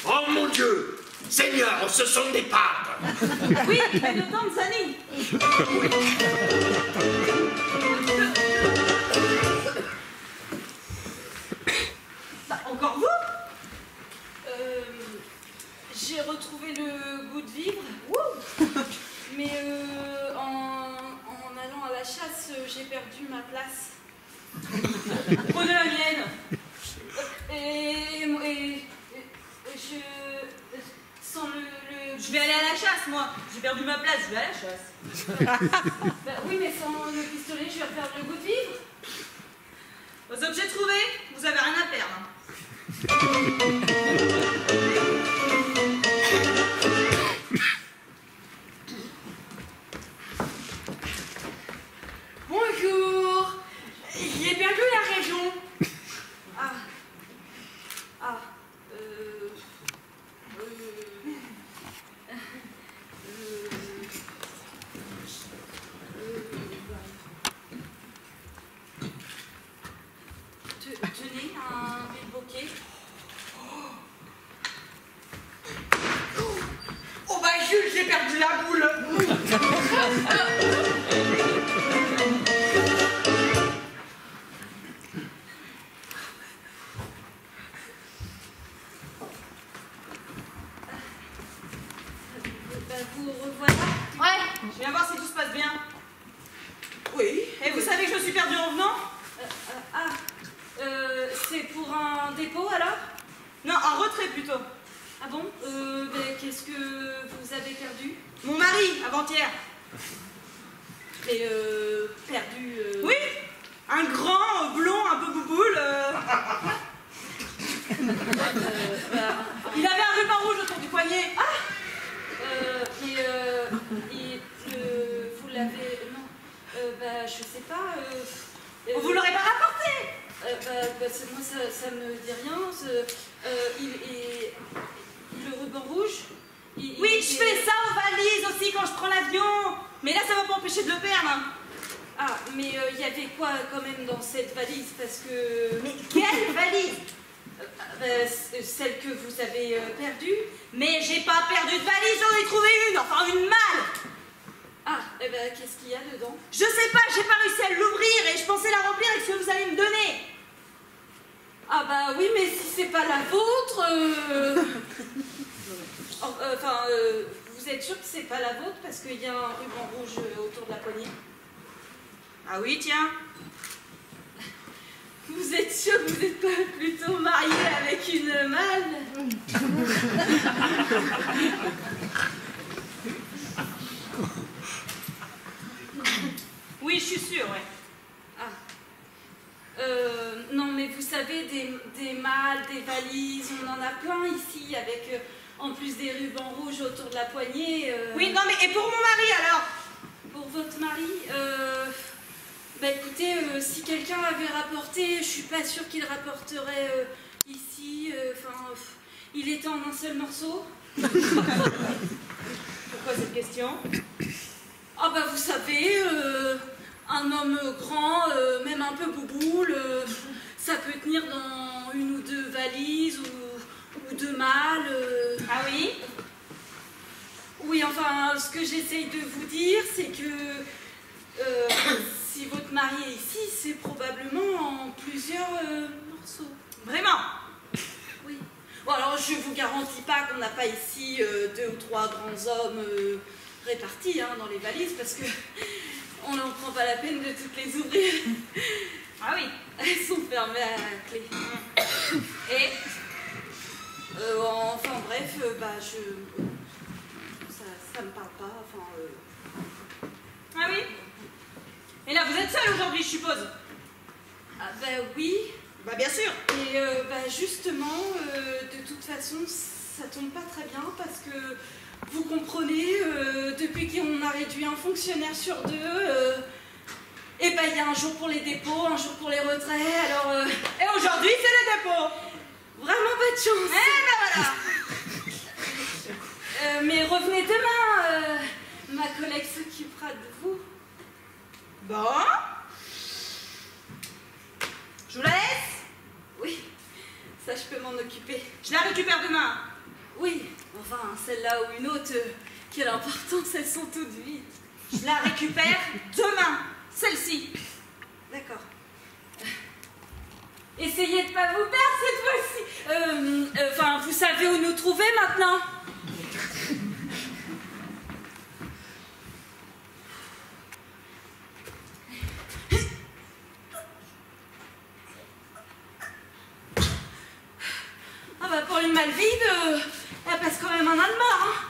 Oh mon Dieu! Seigneur, ce sont des papes! Oui, mais de Tanzanie. Bah, encore vous? J'ai retrouvé le goût de vivre. Mais en allant à la chasse, j'ai perdu ma place. Prenez la mienne. Et je... Sans le... Je vais aller à la chasse, moi. J'ai perdu ma place, je vais à la chasse. Bah oui, mais sans le pistolet, je vais perdre le goût de vivre. Aux objets trouvés, vous avez rien à perdre. Bonjour. J'ai perdu la région. Tenez, un bouquet. Oh bah Jules, j'ai perdu la boule. Vous revoilà. Ouais, je viens voir si tout se passe bien. Oui. Et vous savez que je me suis perdue en venant? C'est pour un dépôt alors? Non, un retrait plutôt. Ah bon? Ben, qu'est-ce que vous avez perdu? Mon mari, avant-hier. Et perdu... Oui, un grand, blond, un peu bouboule. Il avait un ruban rouge autour du poignet. moi, ça me dit rien. Le ruban rouge. Oui, je fais ça aux valises aussi quand je prends l'avion. Mais là, ça va pas empêcher de le perdre. Ah, mais il y avait quoi quand même dans cette valise? Parce que... Mais quelle valise? Celle que vous avez perdue. Mais j'ai pas perdu de valise, j'en ai trouvé une, enfin une malle. Ah, eh ben, qu'est-ce qu'il y a dedans? Je sais pas, j'ai pas réussi à l'ouvrir et je pensais la remplir avec ce que vous allez me donner. Ah bah oui, mais si c'est pas la vôtre... vous êtes sûr que c'est pas la vôtre parce qu'il y a un ruban rouge autour de la poignée? Ah oui, tiens. Vous êtes sûr que vous n'êtes pas plutôt marié avec une malle? Oui, je suis sûre, ouais. Ah. Non, mais vous savez, des malles, des valises, on en a plein ici, avec, en plus des rubans rouges autour de la poignée. Oui, non, mais et pour mon mari, alors? Pour votre mari, bah écoutez, si quelqu'un l'avait rapporté, je suis pas sûre qu'il rapporterait ici, il était en un seul morceau. Pourquoi cette question? Ah bah vous savez, un homme grand, même un peu bouboule, ça peut tenir dans une ou deux valises ou deux malles. Ah oui? Oui, enfin, ce que j'essaye de vous dire, c'est que si votre mari est ici, c'est probablement en plusieurs morceaux. Vraiment? Oui. Bon, alors je vous garantis pas qu'on n'a pas ici 2 ou 3 grands hommes répartis dans les valises, parce que on n'en prend pas la peine de toutes les ouvrir. Ah oui? Elles sont fermées à la clé. Et enfin bref, ça me parle pas, Ah oui? Et là, vous êtes seule aujourd'hui, je suppose? Ah bah oui. Bah bien sûr. Et justement, de toute façon, ça tombe pas très bien, parce que, vous comprenez, depuis qu'on a réduit un fonctionnaire sur 2, et il y a un jour pour les dépôts, un jour pour les retraits, alors... Et aujourd'hui, c'est le dépôt. Vraiment pas de chance. Eh ben voilà. Mais revenez demain, ma collègue s'occupera de vous. Bon. Je vous la laisse? Oui, ça je peux m'en occuper. Je la récupère demain. Oui, enfin, celle-là ou une autre, quelle importance, elles sont toutes vides. Je la récupère demain, celle-ci. D'accord. Essayez de pas vous perdre cette fois-ci. Vous savez où nous trouver maintenant? Ah bah pour une malle vide, elle passe quand même un âne mort,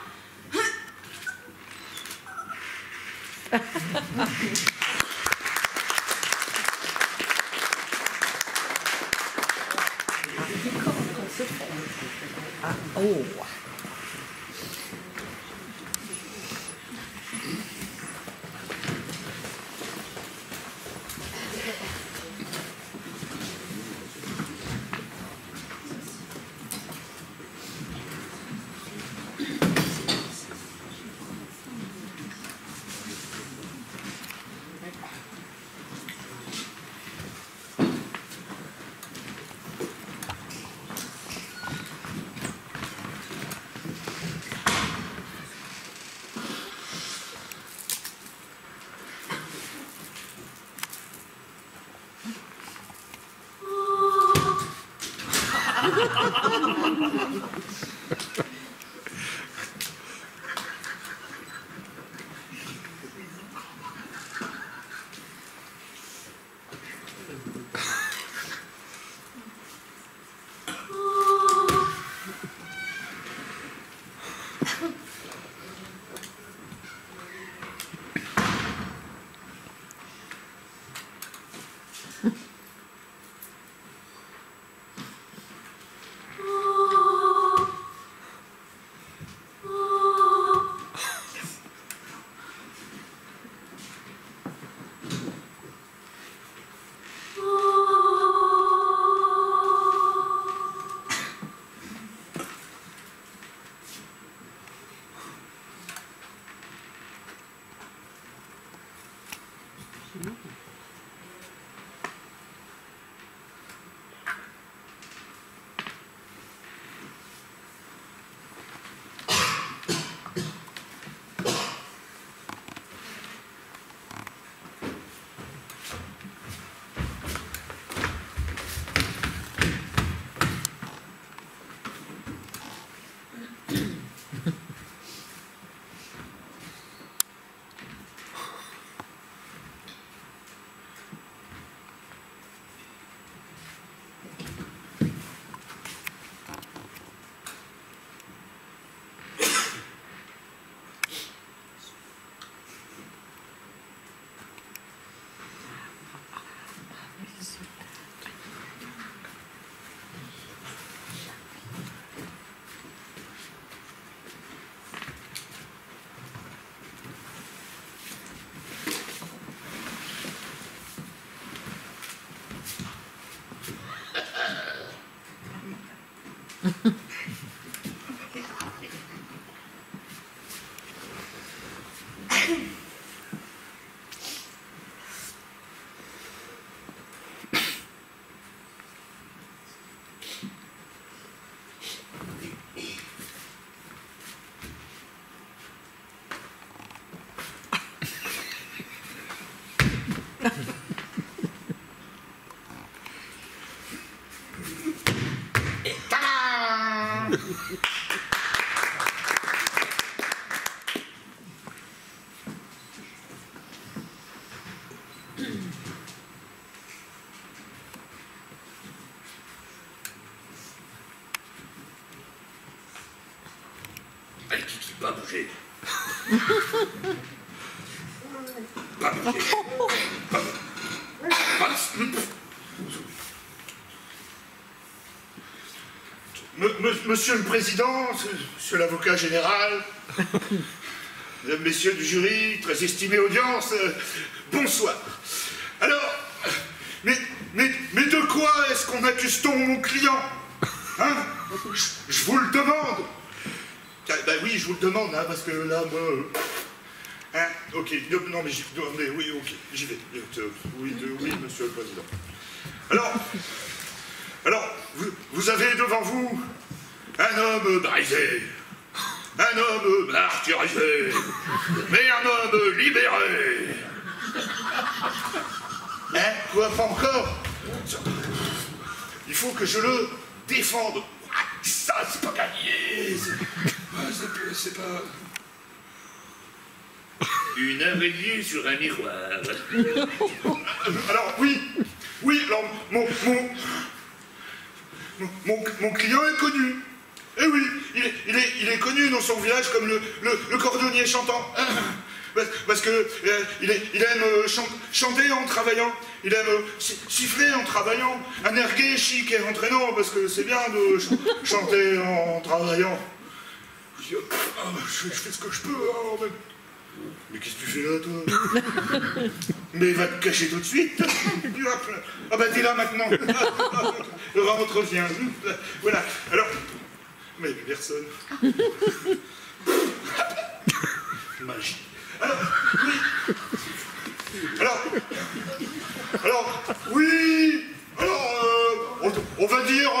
Allez, Kiki, pas bouger. Pas bouger. Monsieur le Président, Monsieur l'avocat général, Mesdames, Messieurs du jury, très estimée audience, bonsoir. Alors, mais de quoi est-ce qu'on accuse-t-on mon client? Hein? Je vous le demande. Ben oui, je vous le demande, hein, parce que là, moi... hein, ok, non, mais oui, ok, j'y vais. Oui, Monsieur le Président. Alors, vous avez devant vous un homme brisé, un homme martyrisé, mais un homme libéré. Hein? Quoi, pas encore? Il faut que je le défende. Ça, c'est pas gagné. C'est pas... 1h30 sur un miroir. Alors, oui, alors, mon client est connu. Eh oui, il est connu dans son village comme le cordonnier chantant. Parce que il aime chanter en travaillant, il aime siffler en travaillant, un air gai, chic et entraînant, parce que c'est bien de chanter en travaillant. Je fais ce que je peux, hein, même. Mais qu'est-ce que tu fais là, toi? Mais va te cacher tout de suite. Ah bah t'es là maintenant. Rentre, viens. Voilà, alors... Mais personne. Magie. On va dire...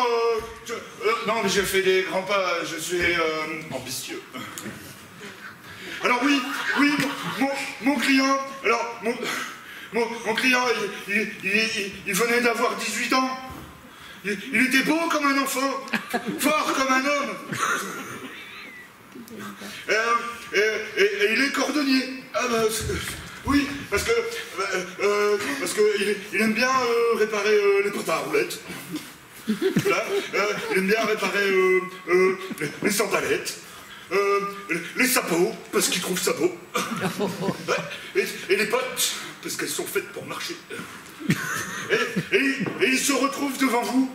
non, mais j'ai fait des grands pas, je suis ambitieux. Alors oui, mon client, mon client, il venait d'avoir 18 ans. Il était beau comme un enfant, fort comme un homme. Et il est cordonnier. Ah bah, oui, parce que il aime bien réparer les potes à roulettes. Là, il aime bien réparer les sandalettes. Les sabots, parce qu'ils trouvent ça beau. Et les bottes, parce qu'elles sont faites pour marcher. Et il se retrouve devant vous.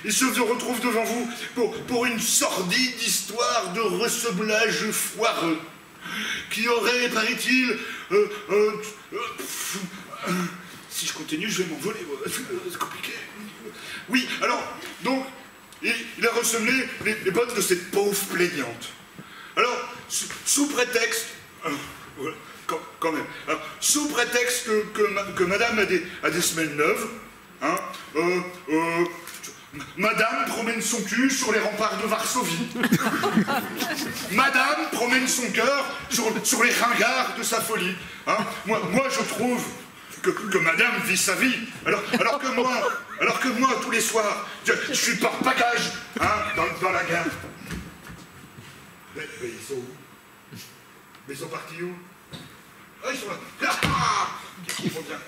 Il se retrouve devant vous pour une sordide histoire de ressemblage foireux qui aurait, paraît-il, si je continue, je vais m'envoler. C'est compliqué. Oui, alors, donc, il a ressemblé les bottes de cette pauvre plaignante. Alors, sous prétexte... voilà, quand même. Alors, sous prétexte que madame a des semelles neuves, hein, madame promène son cul sur les remparts de Varsovie. Madame promène son cœur sur les ringards de sa folie. Hein. Moi, je trouve que madame vit sa vie. Alors que moi, tous les soirs, je suis porte-bagages, hein, dans la gare. Mais ils sont où? Mais ils sont partis où? Ah, ils sont là. Qu'est-ce qu'ils font bien?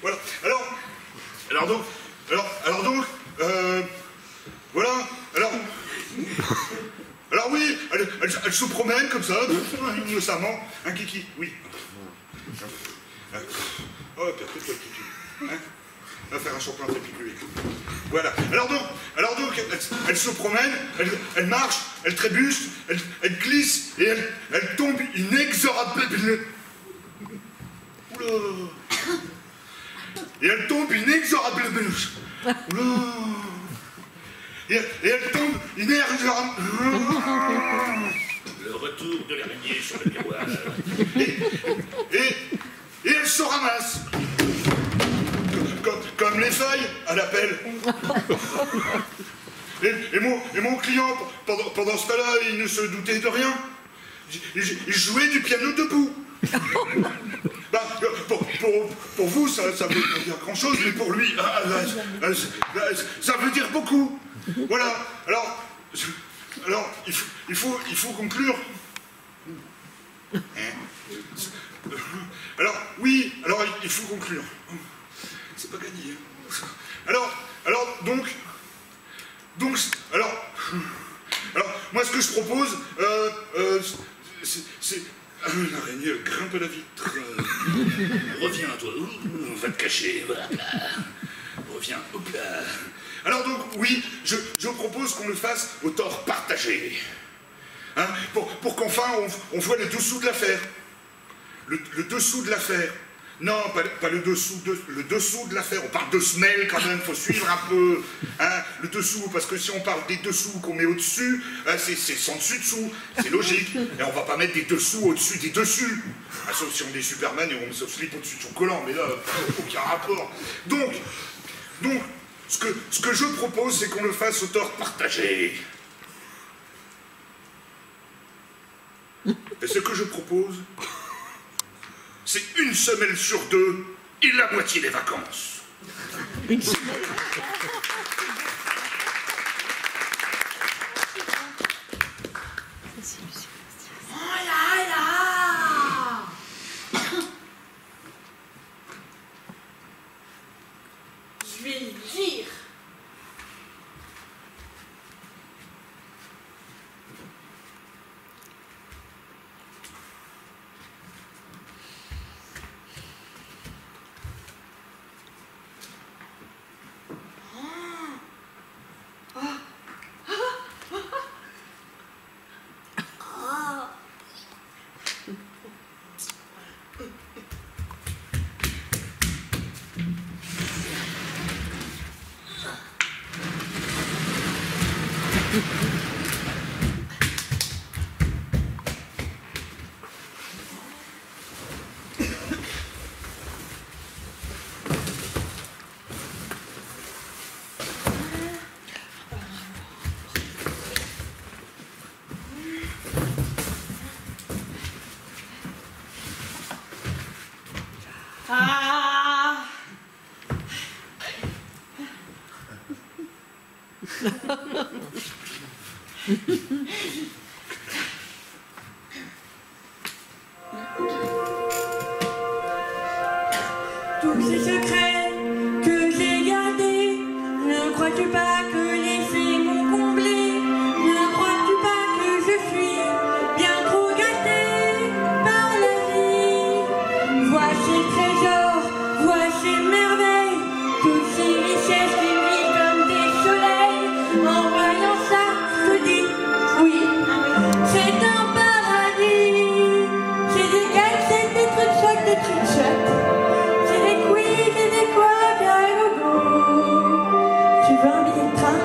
Voilà. Alors donc, voilà. Alors oui, elle se promène comme ça, innocemment. Un kiki, oui. Oh, peut-être toi, kiki. Hein? On va faire un champion très piqué. Voilà. Alors donc, elle se promène, elle marche, elle trébuche, elle glisse et elle tombe inexorablement. Oula. Et elle tombe inexorablement Et elle tombe inerte. Le retour de l'araignée sur le miroir. Et elle se ramasse. Comme les feuilles à la pelle. Et mon client, pendant ce temps-là, il ne se doutait de rien. Il jouait du piano debout. Bah, pour vous, ça veut pas dire grand-chose, mais pour lui, ça veut dire beaucoup. Voilà. Alors il faut conclure. Alors, oui, alors il faut conclure. C'est pas gagné. Alors, moi, ce que je propose, c'est... L'araignée grimpe à la vitre. Reviens, toi. Va te cacher. Voilà. Reviens. Hop là. Alors donc, oui, je propose qu'on le fasse au tort partagé. Hein, pour qu'enfin, on voit le dessous de l'affaire. Le dessous de l'affaire. Non, pas le dessous de l'affaire. On parle de semelle quand même, faut suivre un peu. Hein, le dessous, parce que si on parle des dessous qu'on met au-dessus, c'est sans dessus-dessous. C'est logique. Et on va pas mettre des dessous au-dessus des dessus. Ah, sauf si on est Superman et on met son slip au-dessus de son collant. Mais là, aucun rapport. Donc, ce que je propose, c'est qu'on le fasse au tort partagé. Et ce que je propose, c'est une semaine sur 2 et la moitié des vacances. Une semaine. Oh là là! Je vais lui dire. Tous ces secrets que j'ai gardés, ne crois-tu pas que les filles m'ont comblé? Ne crois-tu pas que je suis bien trop gâtée par la vie? Vois ces trésors, vois ces merveilles, toutes ces richesses qui brillent comme des soleils. En voyant ça, je dis oui, c'est un paradis. C'est des gars, c'est des trucs chouettes, des trucs chouettes. Tu veux un billet de train?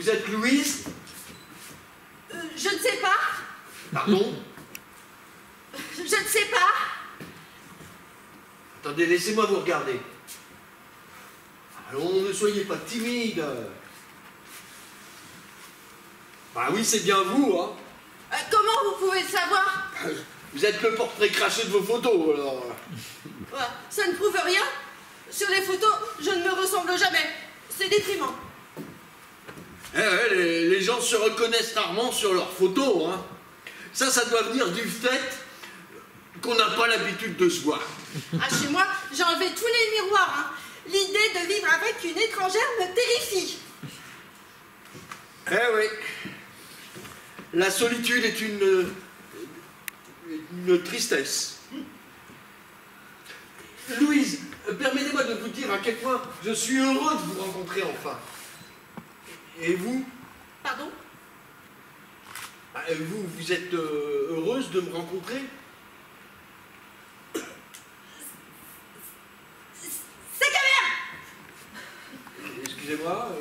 Vous êtes Louise? Je ne sais pas. Pardon? Je ne sais pas. Attendez, laissez-moi vous regarder. Allons, ne soyez pas timide. Bah oui, c'est bien vous, hein. Comment vous pouvez le savoir? Vous êtes le portrait craché de vos photos, alors. Ça ne prouve rien. Sur les photos, je ne me ressemble jamais. C'est déprimant. Les gens se reconnaissent rarement sur leurs photos, hein. Ça doit venir du fait qu'on n'a pas l'habitude de se voir. Ah, chez moi, j'ai enlevé tous les miroirs. Hein. L'idée de vivre avec une étrangère me terrifie. Eh oui. La solitude est une tristesse. Louise, permettez-moi de vous dire à quel point je suis heureux de vous rencontrer enfin. Et vous? Pardon? Vous êtes heureuse de me rencontrer? C'est Camère! Excusez-moi.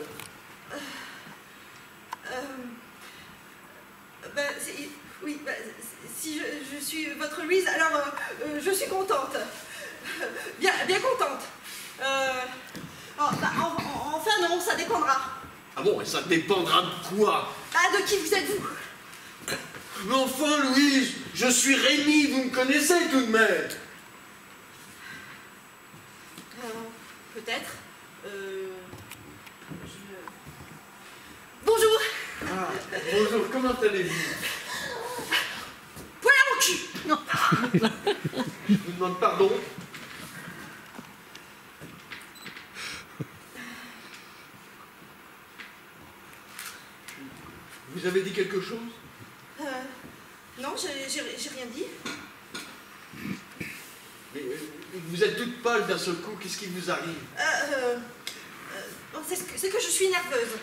Si je suis votre Louise, alors je suis contente. Bien contente. Enfin non, ça dépendra. Ah bon, et ça dépendra de quoi? Ah, de qui vous êtes-vous? Mais enfin, Louise, je suis Rémi, vous me connaissez tout de même. Peut-être. Bonjour. Bonjour, comment allez-vous? Poil à mon cul. Non. Je vous demande pardon. Vous avez dit quelque chose? Non, j'ai rien dit. Mais vous êtes toute pâle d'un seul coup, qu'est-ce qui vous arrive? C'est que je suis nerveuse.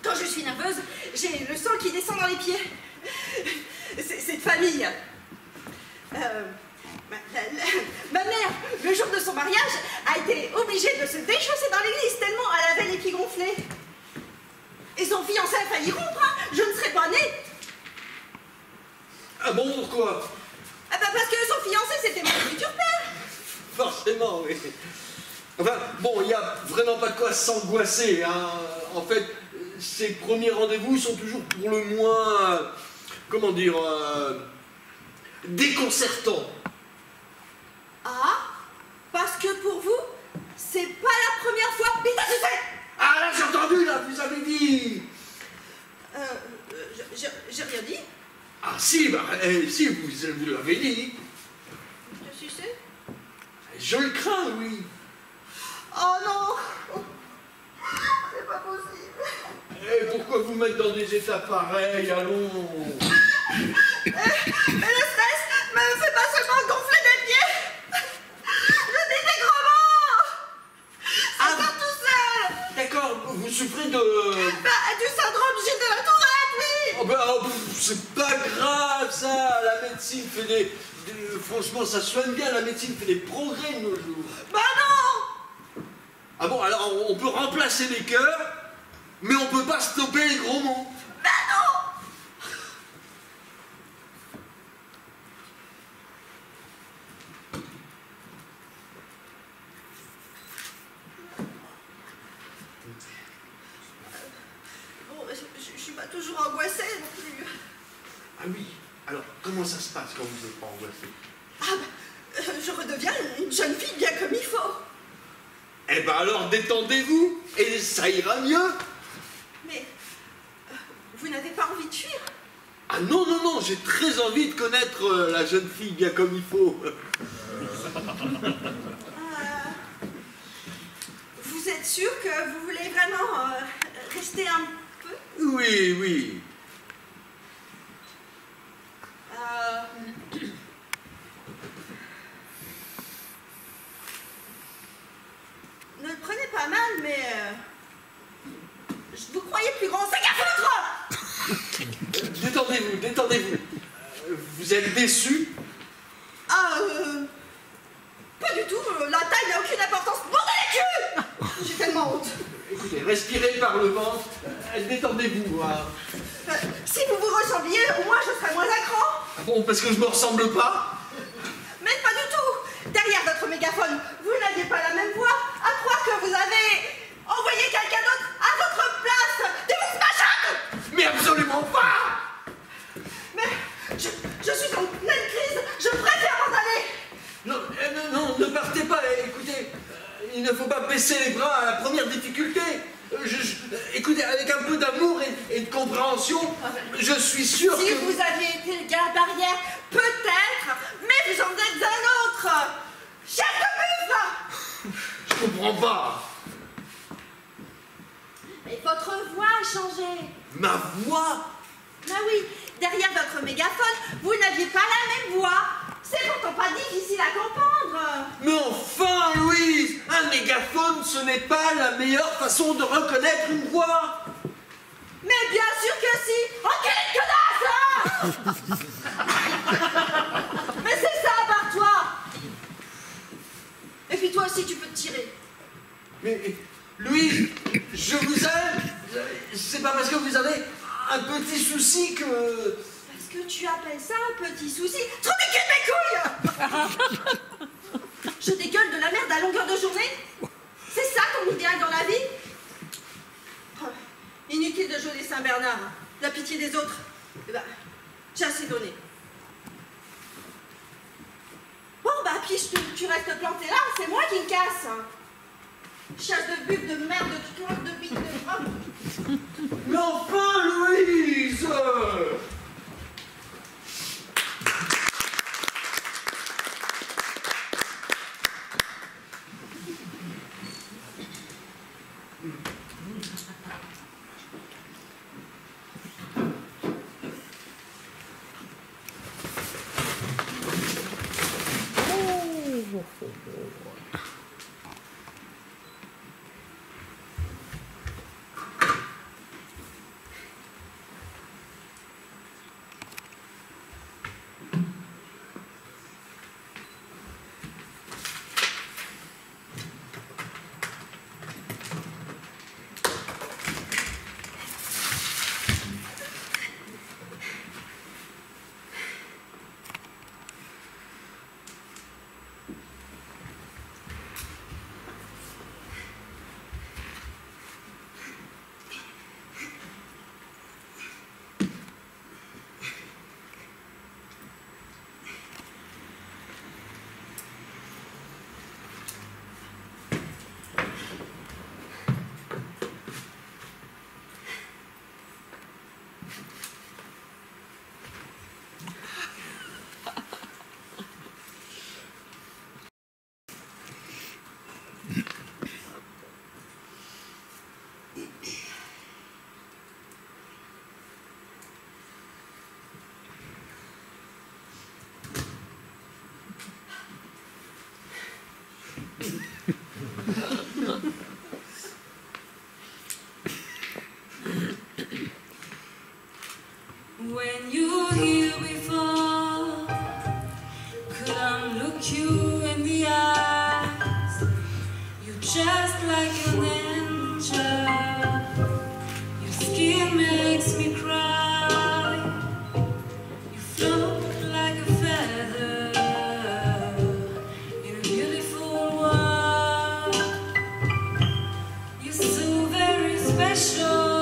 Quand je suis nerveuse, j'ai le sang qui descend dans les pieds. C'est de famille. Ma mère, le jour de son mariage, a été obligée de se déchausser dans l'église tellement elle avait les pieds gonflés. Et son fiancé a failli rompre, hein. Je ne serais pas née. Ah bon, pourquoi? Parce que son fiancé, c'était mon futur père. Forcément, oui. Enfin, bon, il n'y a vraiment pas de quoi s'angoisser, hein. En fait, ces premiers rendez-vous sont toujours pour le moins, comment dire, déconcertants. Ah, parce que pour vous, c'est pas la première fois. Putain, je sais. Ah là, j'ai entendu, là, vous avez dit. J'ai rien dit. Ah si, si, vous l'avez dit. Je suis sûre. Je le crains, oui. Oh non. C'est pas possible. Et pourquoi vous mettre dans des états pareils, allons? Mais le stress me fait pas seulement gonfler des pieds. Je dis des gros mots. Ça sort tout seul. D'accord, vous souffrez de... Du syndrome Gilles de la Tourette, oui. C'est pas grave, ça. La médecine fait des... Franchement, ça soigne bien. La médecine fait des progrès de nos jours. Bah non. Ah bon, alors on peut remplacer les cœurs, mais on peut pas stopper les gros mots. Bah non. Je suis pas toujours angoissée non plus. Ah oui, alors comment ça se passe quand vous n'êtes pas angoissée? Je redeviens une jeune fille bien comme il faut. Eh ben alors détendez-vous et ça ira mieux. Mais vous n'avez pas envie de fuir? Ah non, non, non, j'ai très envie de connaître la jeune fille bien comme il faut. Vous êtes sûr que vous voulez vraiment rester un peu? Oui, oui. Ne le prenez pas mal, mais je vous croyais plus grand. C'est gaffe votre! Détendez-vous, détendez-vous. Vous êtes déçu? Pas du tout. La taille n'a aucune importance. Bordel les culs! J'ai tellement honte. Écoutez, respirez par le ventre, détendez-vous. Hein. Si vous vous ressembliez, au moins je serais moins à cran. Ah bon, parce que je me ressemble pas? Mais pas du tout. Derrière votre mégaphone, vous n'aviez pas la même voix. À croire que vous avez envoyé quelqu'un d'autre à votre place. Des machins. Mais absolument pas. Mais je suis en pleine crise. Je préfère m'en aller. Non, non, ne partez pas. Écoutez, il ne faut pas baisser les bras à la première difficulté. Écoutez, avec un peu d'amour et de compréhension, je suis sûr si que... vous aviez été le garde-barrière, peut-être, mais vous en êtes un autre. Chef de buffle. Je comprends pas. Mais votre voix a changé. Ma voix? Ah oui, derrière votre mégaphone, vous n'aviez pas la même voix. C'est pourtant pas difficile à comprendre. Mais enfin, Louise, un mégaphone, ce n'est pas la meilleure façon de reconnaître une voix. Mais bien sûr que si. Oh, quelle connasse. Mais c'est ça, par toi. Et puis toi aussi, tu peux te tirer. Mais, Louise, je vous aime. C'est pas parce que vous avez un petit souci que... Parce que tu appelles ça un petit souci. Trop de mes couilles. Je dégueule de la merde à longueur de journée. C'est ça ton idéal dans la vie? Oh, inutile de jouer les Saint-Bernard. La pitié des autres. Eh ben, j'ai assez donné. Bon, bah, puis tu restes planté là, c'est moi qui me casse. Chasse de buffle, de merde, de cloque, de bite, de... Mais enfin, Louise! When you hear before, couldn't look you in the eyes. You're just like an angel. Your skin makes me cry. You float like a feather in a beautiful world. You're so very special.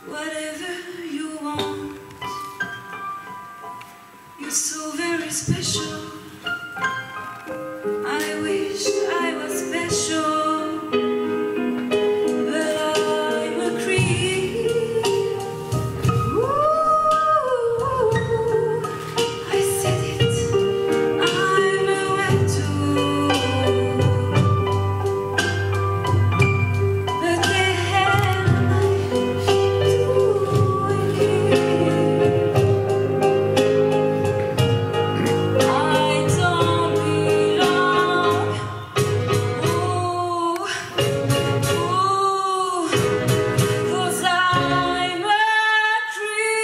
Whatever you want, you're so very special. I wish I was special, but I'm a creep. Ooh, I said it, I'm a wet too. But the hell am I doing here? I don't belong. Ooh, 'cause I'm a creep.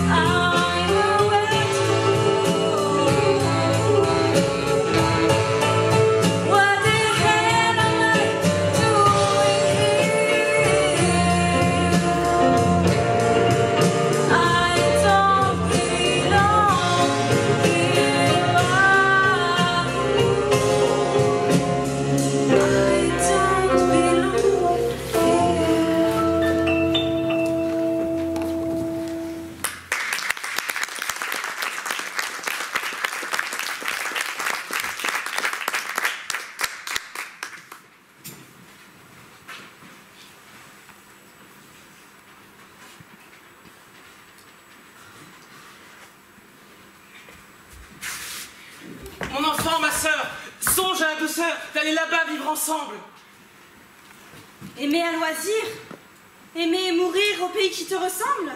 I'm a wet What the hell am I doing here? I don't belong here. I don't belong Mon enfant, ma sœur, songe à la douceur d'aller là-bas vivre ensemble. Aimer à loisir, aimer et mourir au pays qui te ressemble.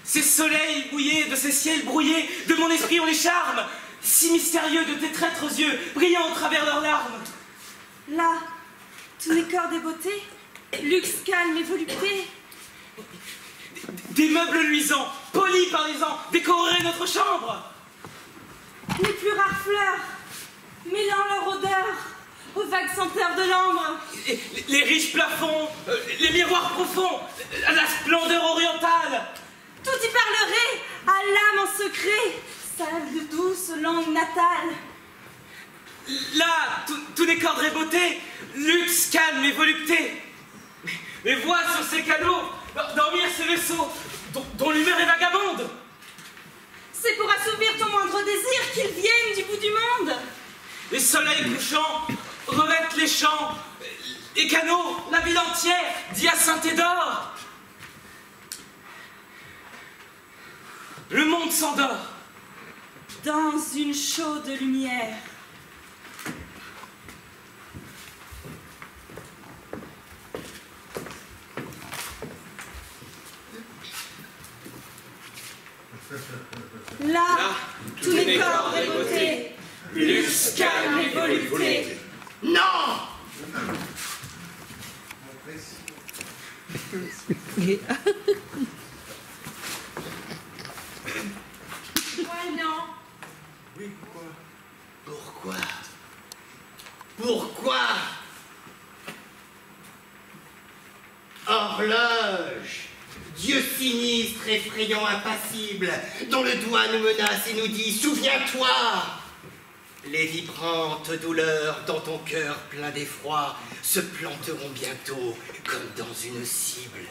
Ces soleils mouillés, de ces ciels brouillés, de mon esprit ont les charmes, si mystérieux de tes traîtres yeux, brillant au travers leurs larmes. Là, tous les corps des beautés, luxe, calme et volupté. Des meubles luisants, polis par les ans, décoreraient notre chambre. Les plus rares fleurs, mêlant leur odeur aux vagues senteurs de l'ambre. Les riches plafonds, les miroirs profonds, la splendeur orientale. Tout y parlerait à l'âme en secret, salve de douce langue natale. Là, tous les corps de beauté, luxe, calme et volupté. Mais vois sur ces canaux dormir ces vaisseaux dont l'humeur est vagabonde. C'est pour assouvir ton moindre désir qu'ils viennent du bout du monde. Les soleils couchants revêtent les champs, les canaux, la ville entière d'hyacinthe et d'or. Le monde s'endort. Dans une chaude lumière. Là, tous les corps des beautés, luxe, calme et volupté. Non! Ouais, non. Oui, pourquoi? Pourquoi? Pourquoi? Horloge! Dieu sinistre, effrayant, impassible, dont le doigt nous menace et nous dit « Souviens-toi !» Les vibrantes douleurs dans ton cœur plein d'effroi se planteront bientôt comme dans une cible.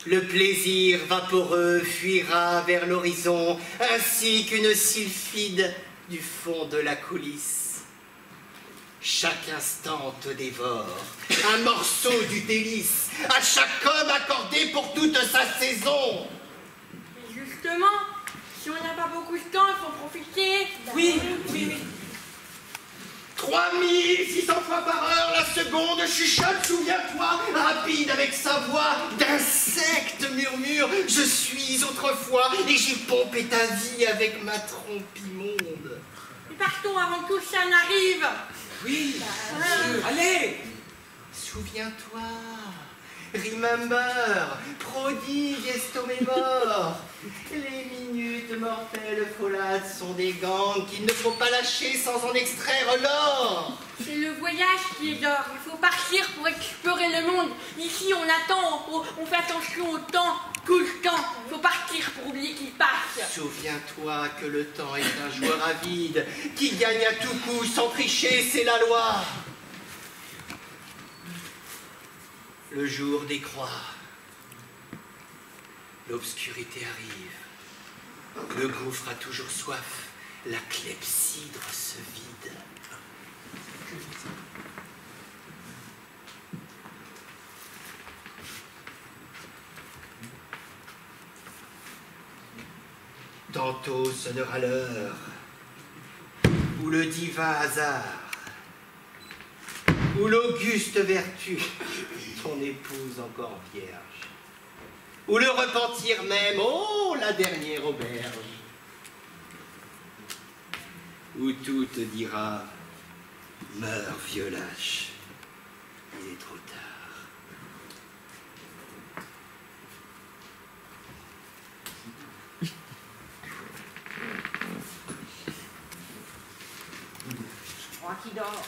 Le plaisir vaporeux fuira vers l'horizon ainsi qu'une sylphide du fond de la coulisse. Chaque instant te dévore, un morceau du délice, à chaque homme accordé pour toute sa saison. Mais justement, si on n'a pas beaucoup de temps, il faut profiter. Oui. 3600 fois par heure, la seconde chuchote, souviens-toi, rapide avec sa voix d'insecte murmure, je suis autrefois, et j'y pompais ta vie avec ma trompe immonde. Mais partons avant que tout ça n'arrive. Oui, allez. Souviens-toi, Remember, prodige estomémor. Les minutes mortelles folâtres sont des gangs qu'il ne faut pas lâcher sans en extraire l'or. C'est le voyage qui est d'or. Il faut partir pour explorer le monde. Ici, on attend, on fait attention au temps, tout le temps. Il faut partir pour oublier qu'il passe. Souviens-toi que le temps est un joueur avide qui gagne à tout coup sans tricher, c'est la loi. Le jour décroît. L'obscurité arrive. Le gouffre a toujours soif. La clepsydre se vide. Tantôt sonnera l'heure où le divin hasard, où l'auguste vertu, ton épouse encore vierge, ou le repentir même, oh, la dernière auberge, où tout te dira, meurs, vieux lâche, il est trop tard. Je crois qu'il dort.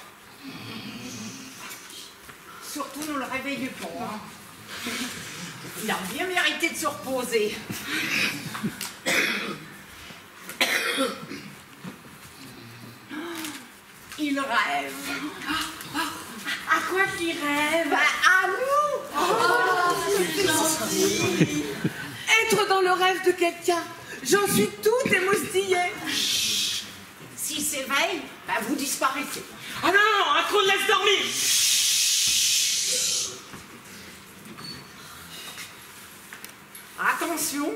Surtout, ne le réveille pas. Hein. Il a bien mérité de se reposer. Il rêve. À quoi qu'il rêve? À nous. C'est gentil. Être dans le rêve de quelqu'un. J'en suis toute émoustillée. S'il s'éveille, vous disparaissez. Ah non, non, un trou de laisse dormir. Attention.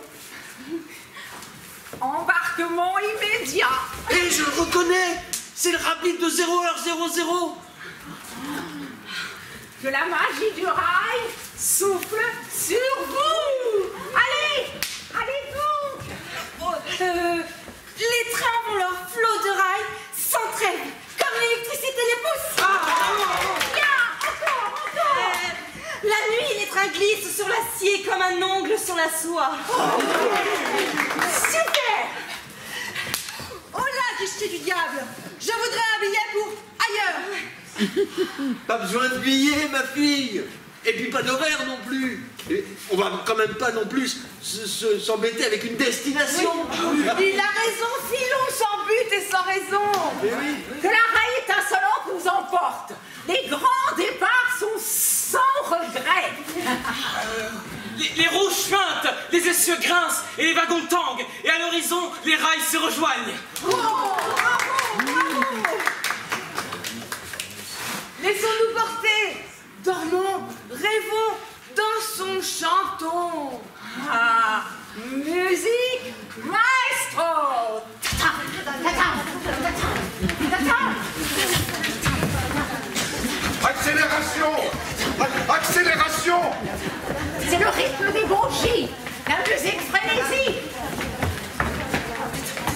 Embarquement immédiat. Et je le reconnais, c'est le rapide de 0h00. Que la magie du rail souffle sur vous. Allez, allez donc. Les trains vont leur flot de rails sans trêve, comme l'électricité les pousse. Bien, encore. La nuit, les trains glissent sur l'acier comme un ongle sur la soie. Super. Oh là, guichet du diable. Je voudrais un billet pour ailleurs. Pas besoin de billet, ma fille. Et puis pas d'horaire non plus. Et on va quand même pas non plus s'embêter avec une destination. Oui. Il a raison, filons sans but et sans raison. Oui. Que la raille étincelante nous emporte. Les grands départs sont sans regret. Les roues chuintent, les essieux grincent et les wagons tanguent. Et à l'horizon, les rails se rejoignent. Oh, bravo, bravo. Laissons-nous porter. Dormons, rêvons, dansons, chantons. Ah, musique, maestro. Accélération! Accélération! C'est le rythme des bronchies, la musique frénésie.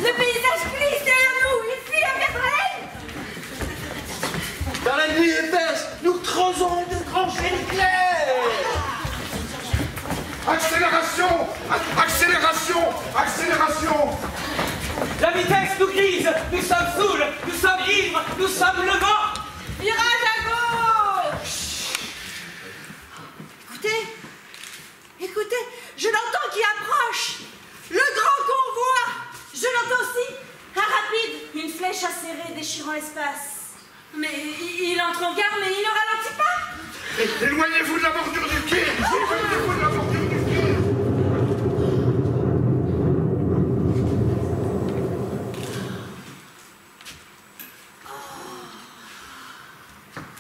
Le paysage glisse derrière nous, il fuit la Verlaine. Dans la nuit épaisse, nous creusons de tranchées d'éclairs. Accélération! Accélération! Accélération! La vitesse nous grise, nous sommes saouls, nous sommes ivres, nous sommes le vent. Virage à gauche. Écoutez, je l'entends qui approche. Le grand convoi. Je l'entends aussi. Un rapide, une flèche acérée déchirant l'espace. Mais il entre en gare, mais il ne ralentit pas. Éloignez-vous de la bordure du quai! Éloignez-vous de la bordure du quai!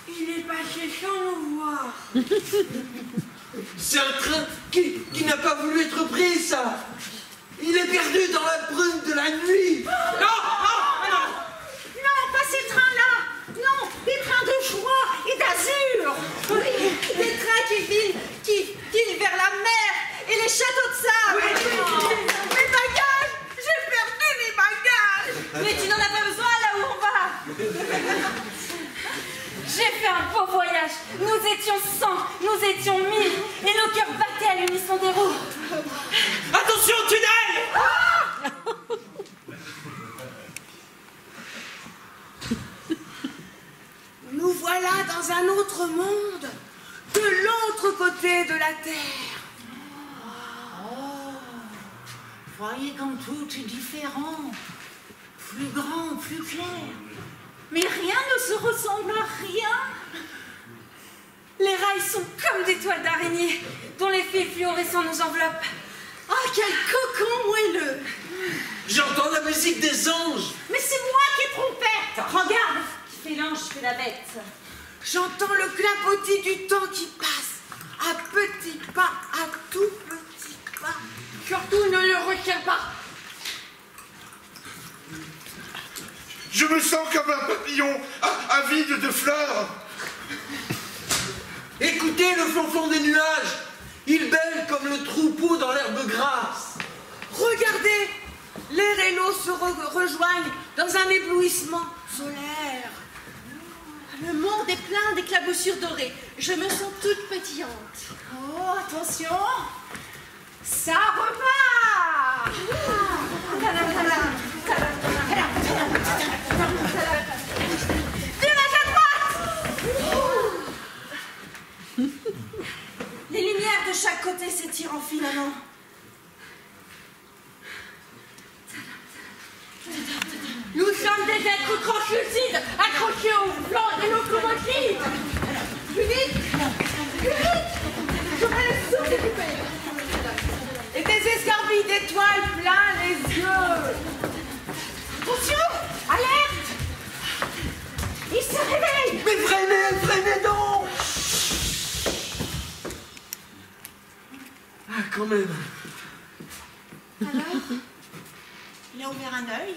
Il est passé sans nous voir. C'est un train qui n'a pas voulu être pris, ça. Il est perdu dans la brume de la nuit. Non, non, non. Non, pas ces trains-là. Non, des trains de joie et d'azur. Oui, des trains qui filent vers la mer et les châteaux de sable. Mes bagages. J'ai perdu mes bagages. Mais tu n'en as pas besoin là où on va. J'ai fait un beau voyage. Nous étions 100, nous étions 1000, et nos cœurs battaient à l'unisson des roues. Attention au tunnel! Nous voilà dans un autre monde, de l'autre côté de la Terre. Voyez comme tout est différent, plus grand, plus clair. Mais rien ne se ressemble à rien. Les rails sont comme des toiles d'araignée, dont les fils fluorescents nous enveloppent. Ah, quel cocon moelleux! J'entends la musique des anges. Mais c'est moi qui ai trompette. Regarde, qui fait l'ange, fait la bête. J'entends le clapotis du temps qui passe, à petits pas, à tout petits pas. Surtout, ne le retiens pas. Je me sens comme un papillon avide de fleurs. Écoutez le flonflon des nuages. Il bêle comme le troupeau dans l'herbe grasse. Regardez, l'air et l'eau se rejoignent dans un éblouissement solaire. Le monde est plein d'éclaboussures dorées. Je me sens toute pétillante. Oh, attention, ça repart. Virage à droite! Les lumières de chaque côté s'étirent en filaments. Nous sommes des êtres translucides, accrochés au flanc des locomotives. Plus vite! Plus vite! J'aurai le souffle découpé. Et des escarbilles d'étoiles plein les yeux. Attention, alerte. Il se réveille. Mais freinez donc. Ah, quand même. Alors, il a ouvert un œil.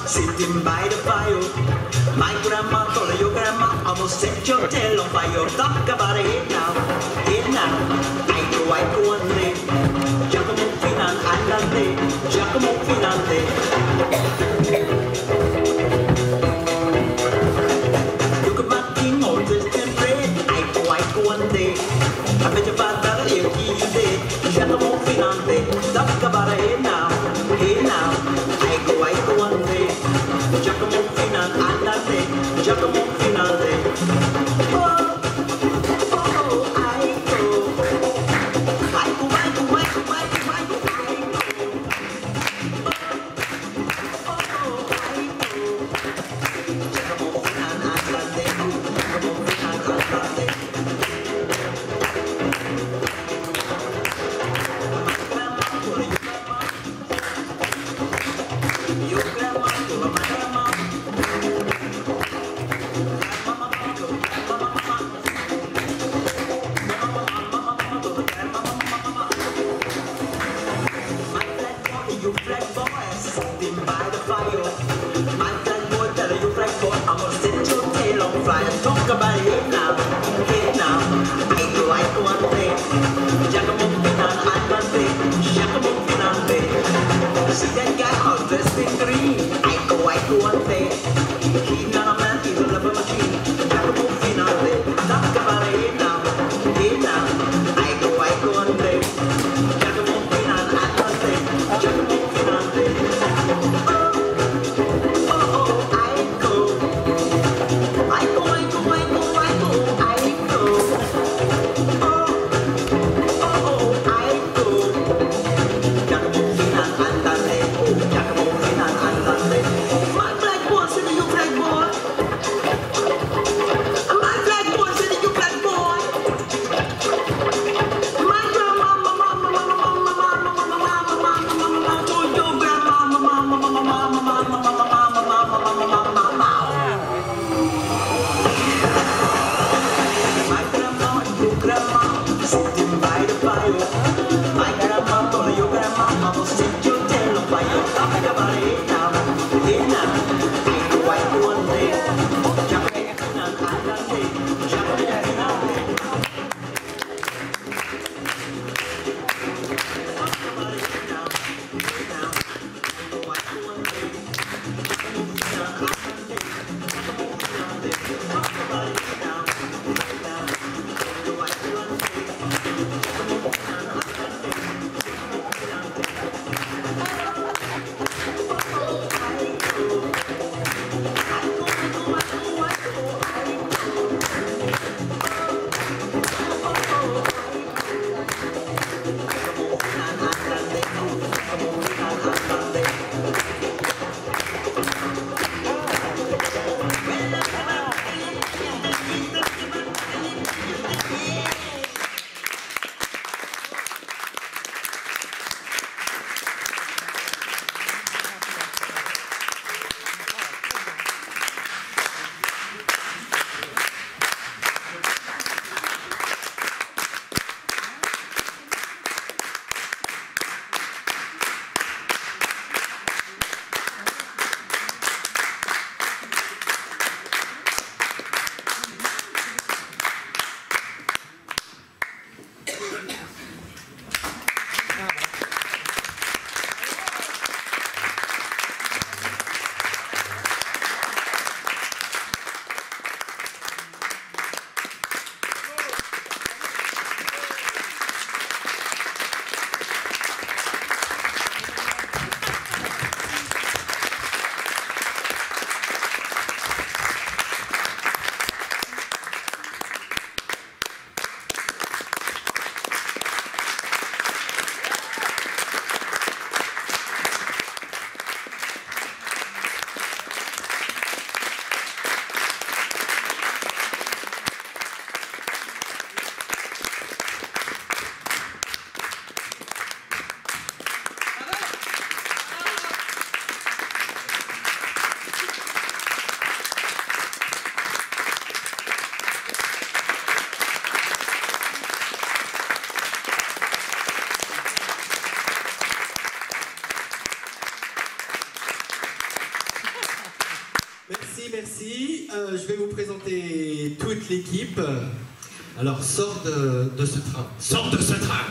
Sitting by the fire, my grandma told your grandma, I must set your tail on fire. Talk about it now, I go and live. Giacomo Finan andante, Giacomo Finante. Look at my king, all this template. I go and live. I bet your father if he did. Giacomo Finante, talk about it now, I go and live. Giacomo Finan andante, Giacomo Finante. I go. see that guy all dressed in green. I go one day. He's not a man, he's a rubber machine. Giacomo Finale, not cabaret now. Hey now, I go one day. Giacomo Finale, I must say. Giacomo Finale. Merci. Je vais vous présenter toute l'équipe. Alors, sors de ce train. Sors de ce train.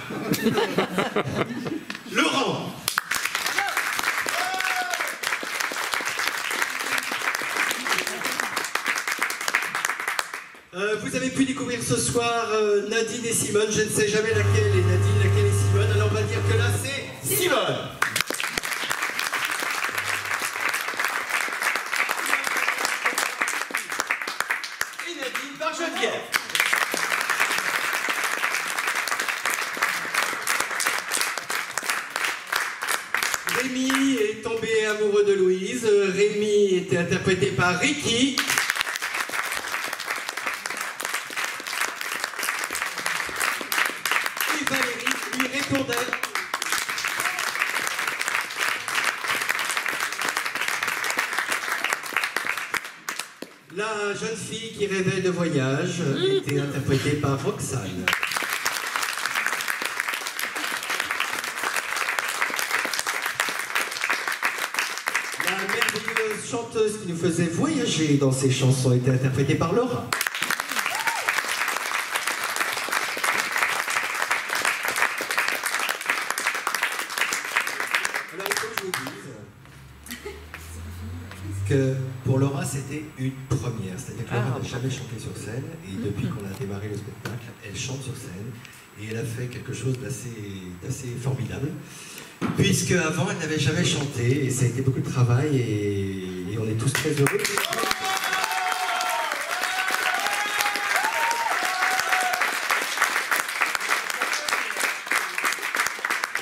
Laurent. Vous avez pu découvrir ce soir Nadine et Simone. Je ne sais jamais laquelle est Nadine, laquelle est Simone. Alors, on va dire que là, c'est Simone. Rémi est tombé amoureux de Louise. Rémi était interprété par Ricky. Et Valérie lui répondait. La jeune fille qui rêvait de voyage était interprétée par Roxane. La merveilleuse chanteuse qui nous faisait voyager dans ses chansons était interprétée par Laura. Alors il faut que je vous dise que pour Laura c'était une première, c'est-à-dire que Laura n'a jamais chanté sur scène et depuis qu'on a démarré le spectacle, elle chante sur scène et elle a fait quelque chose d'assez formidable puisque avant elle n'avait jamais chanté et ça a été beaucoup de travail et on est tous très heureux.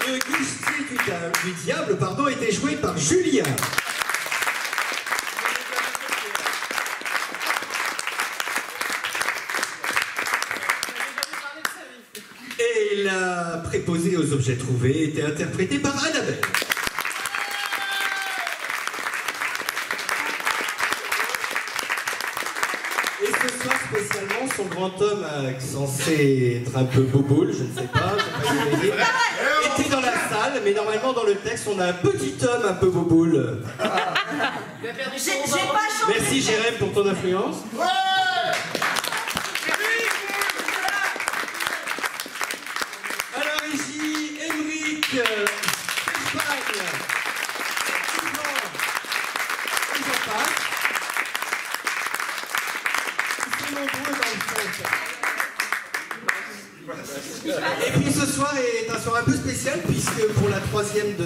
Le guichetier du diable était joué par Julien. Et la préposée aux objets trouvés était interprétée par Annabelle. Et ce soir spécialement, son grand homme censé être un peu boboule, je ne sais pas, était dans la salle, mais normalement dans le texte on a un petit homme un peu boboule. J'ai pas chanté. Merci Jérém pour ton influence. Alors ici, Émeric, Espagne, ils en passent. Ils sont nombreux dans le fond. Et puis ce soir est un soir un peu spécial puisque pour la troisième de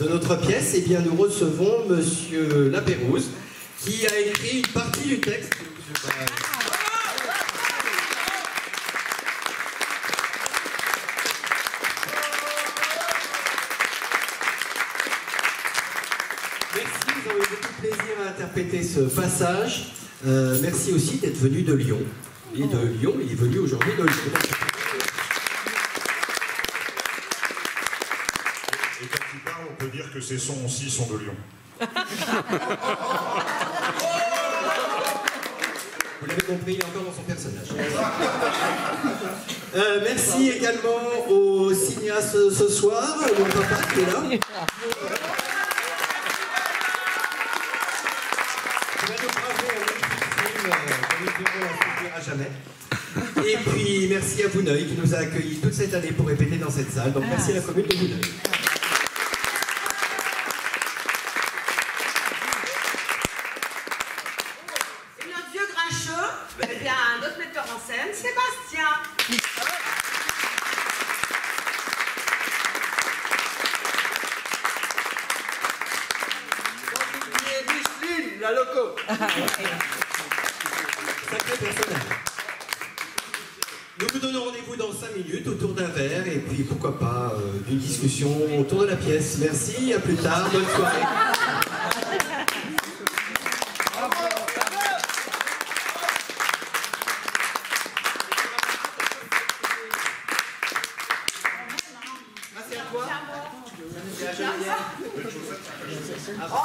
notre pièce, eh bien, nous recevons Monsieur Lapérouse qui a écrit une partie du texte. Merci, nous avons eu beaucoup de plaisir à interpréter ce passage. Merci aussi d'être venu de Lyon. Il est de Lyon, il est venu aujourd'hui de Lyon. Et quand il parle, on peut dire que ses sons aussi sont de Lyon. Vous l'avez compris, il est encore dans son personnage. Merci également au cinéaste ce soir, mon papa qui est là. Il va nous braver un autre film qu'on ne verra jamais. Et puis merci à Vouneuil qui nous a accueillis toute cette année pour répéter dans cette salle. Donc merci à la commune de Vouneuil. Et notre vieux grincheux, eh bien, notre metteur en scène, Sébastien. Micheline, la loco. Sacré personnage. Nous vous donnons rendez-vous dans 5 minutes autour d'un verre et puis pourquoi pas d'une discussion autour de la pièce. Merci, à plus tard, bonne soirée. C'est à toi. C'est à Geneviève. Oh.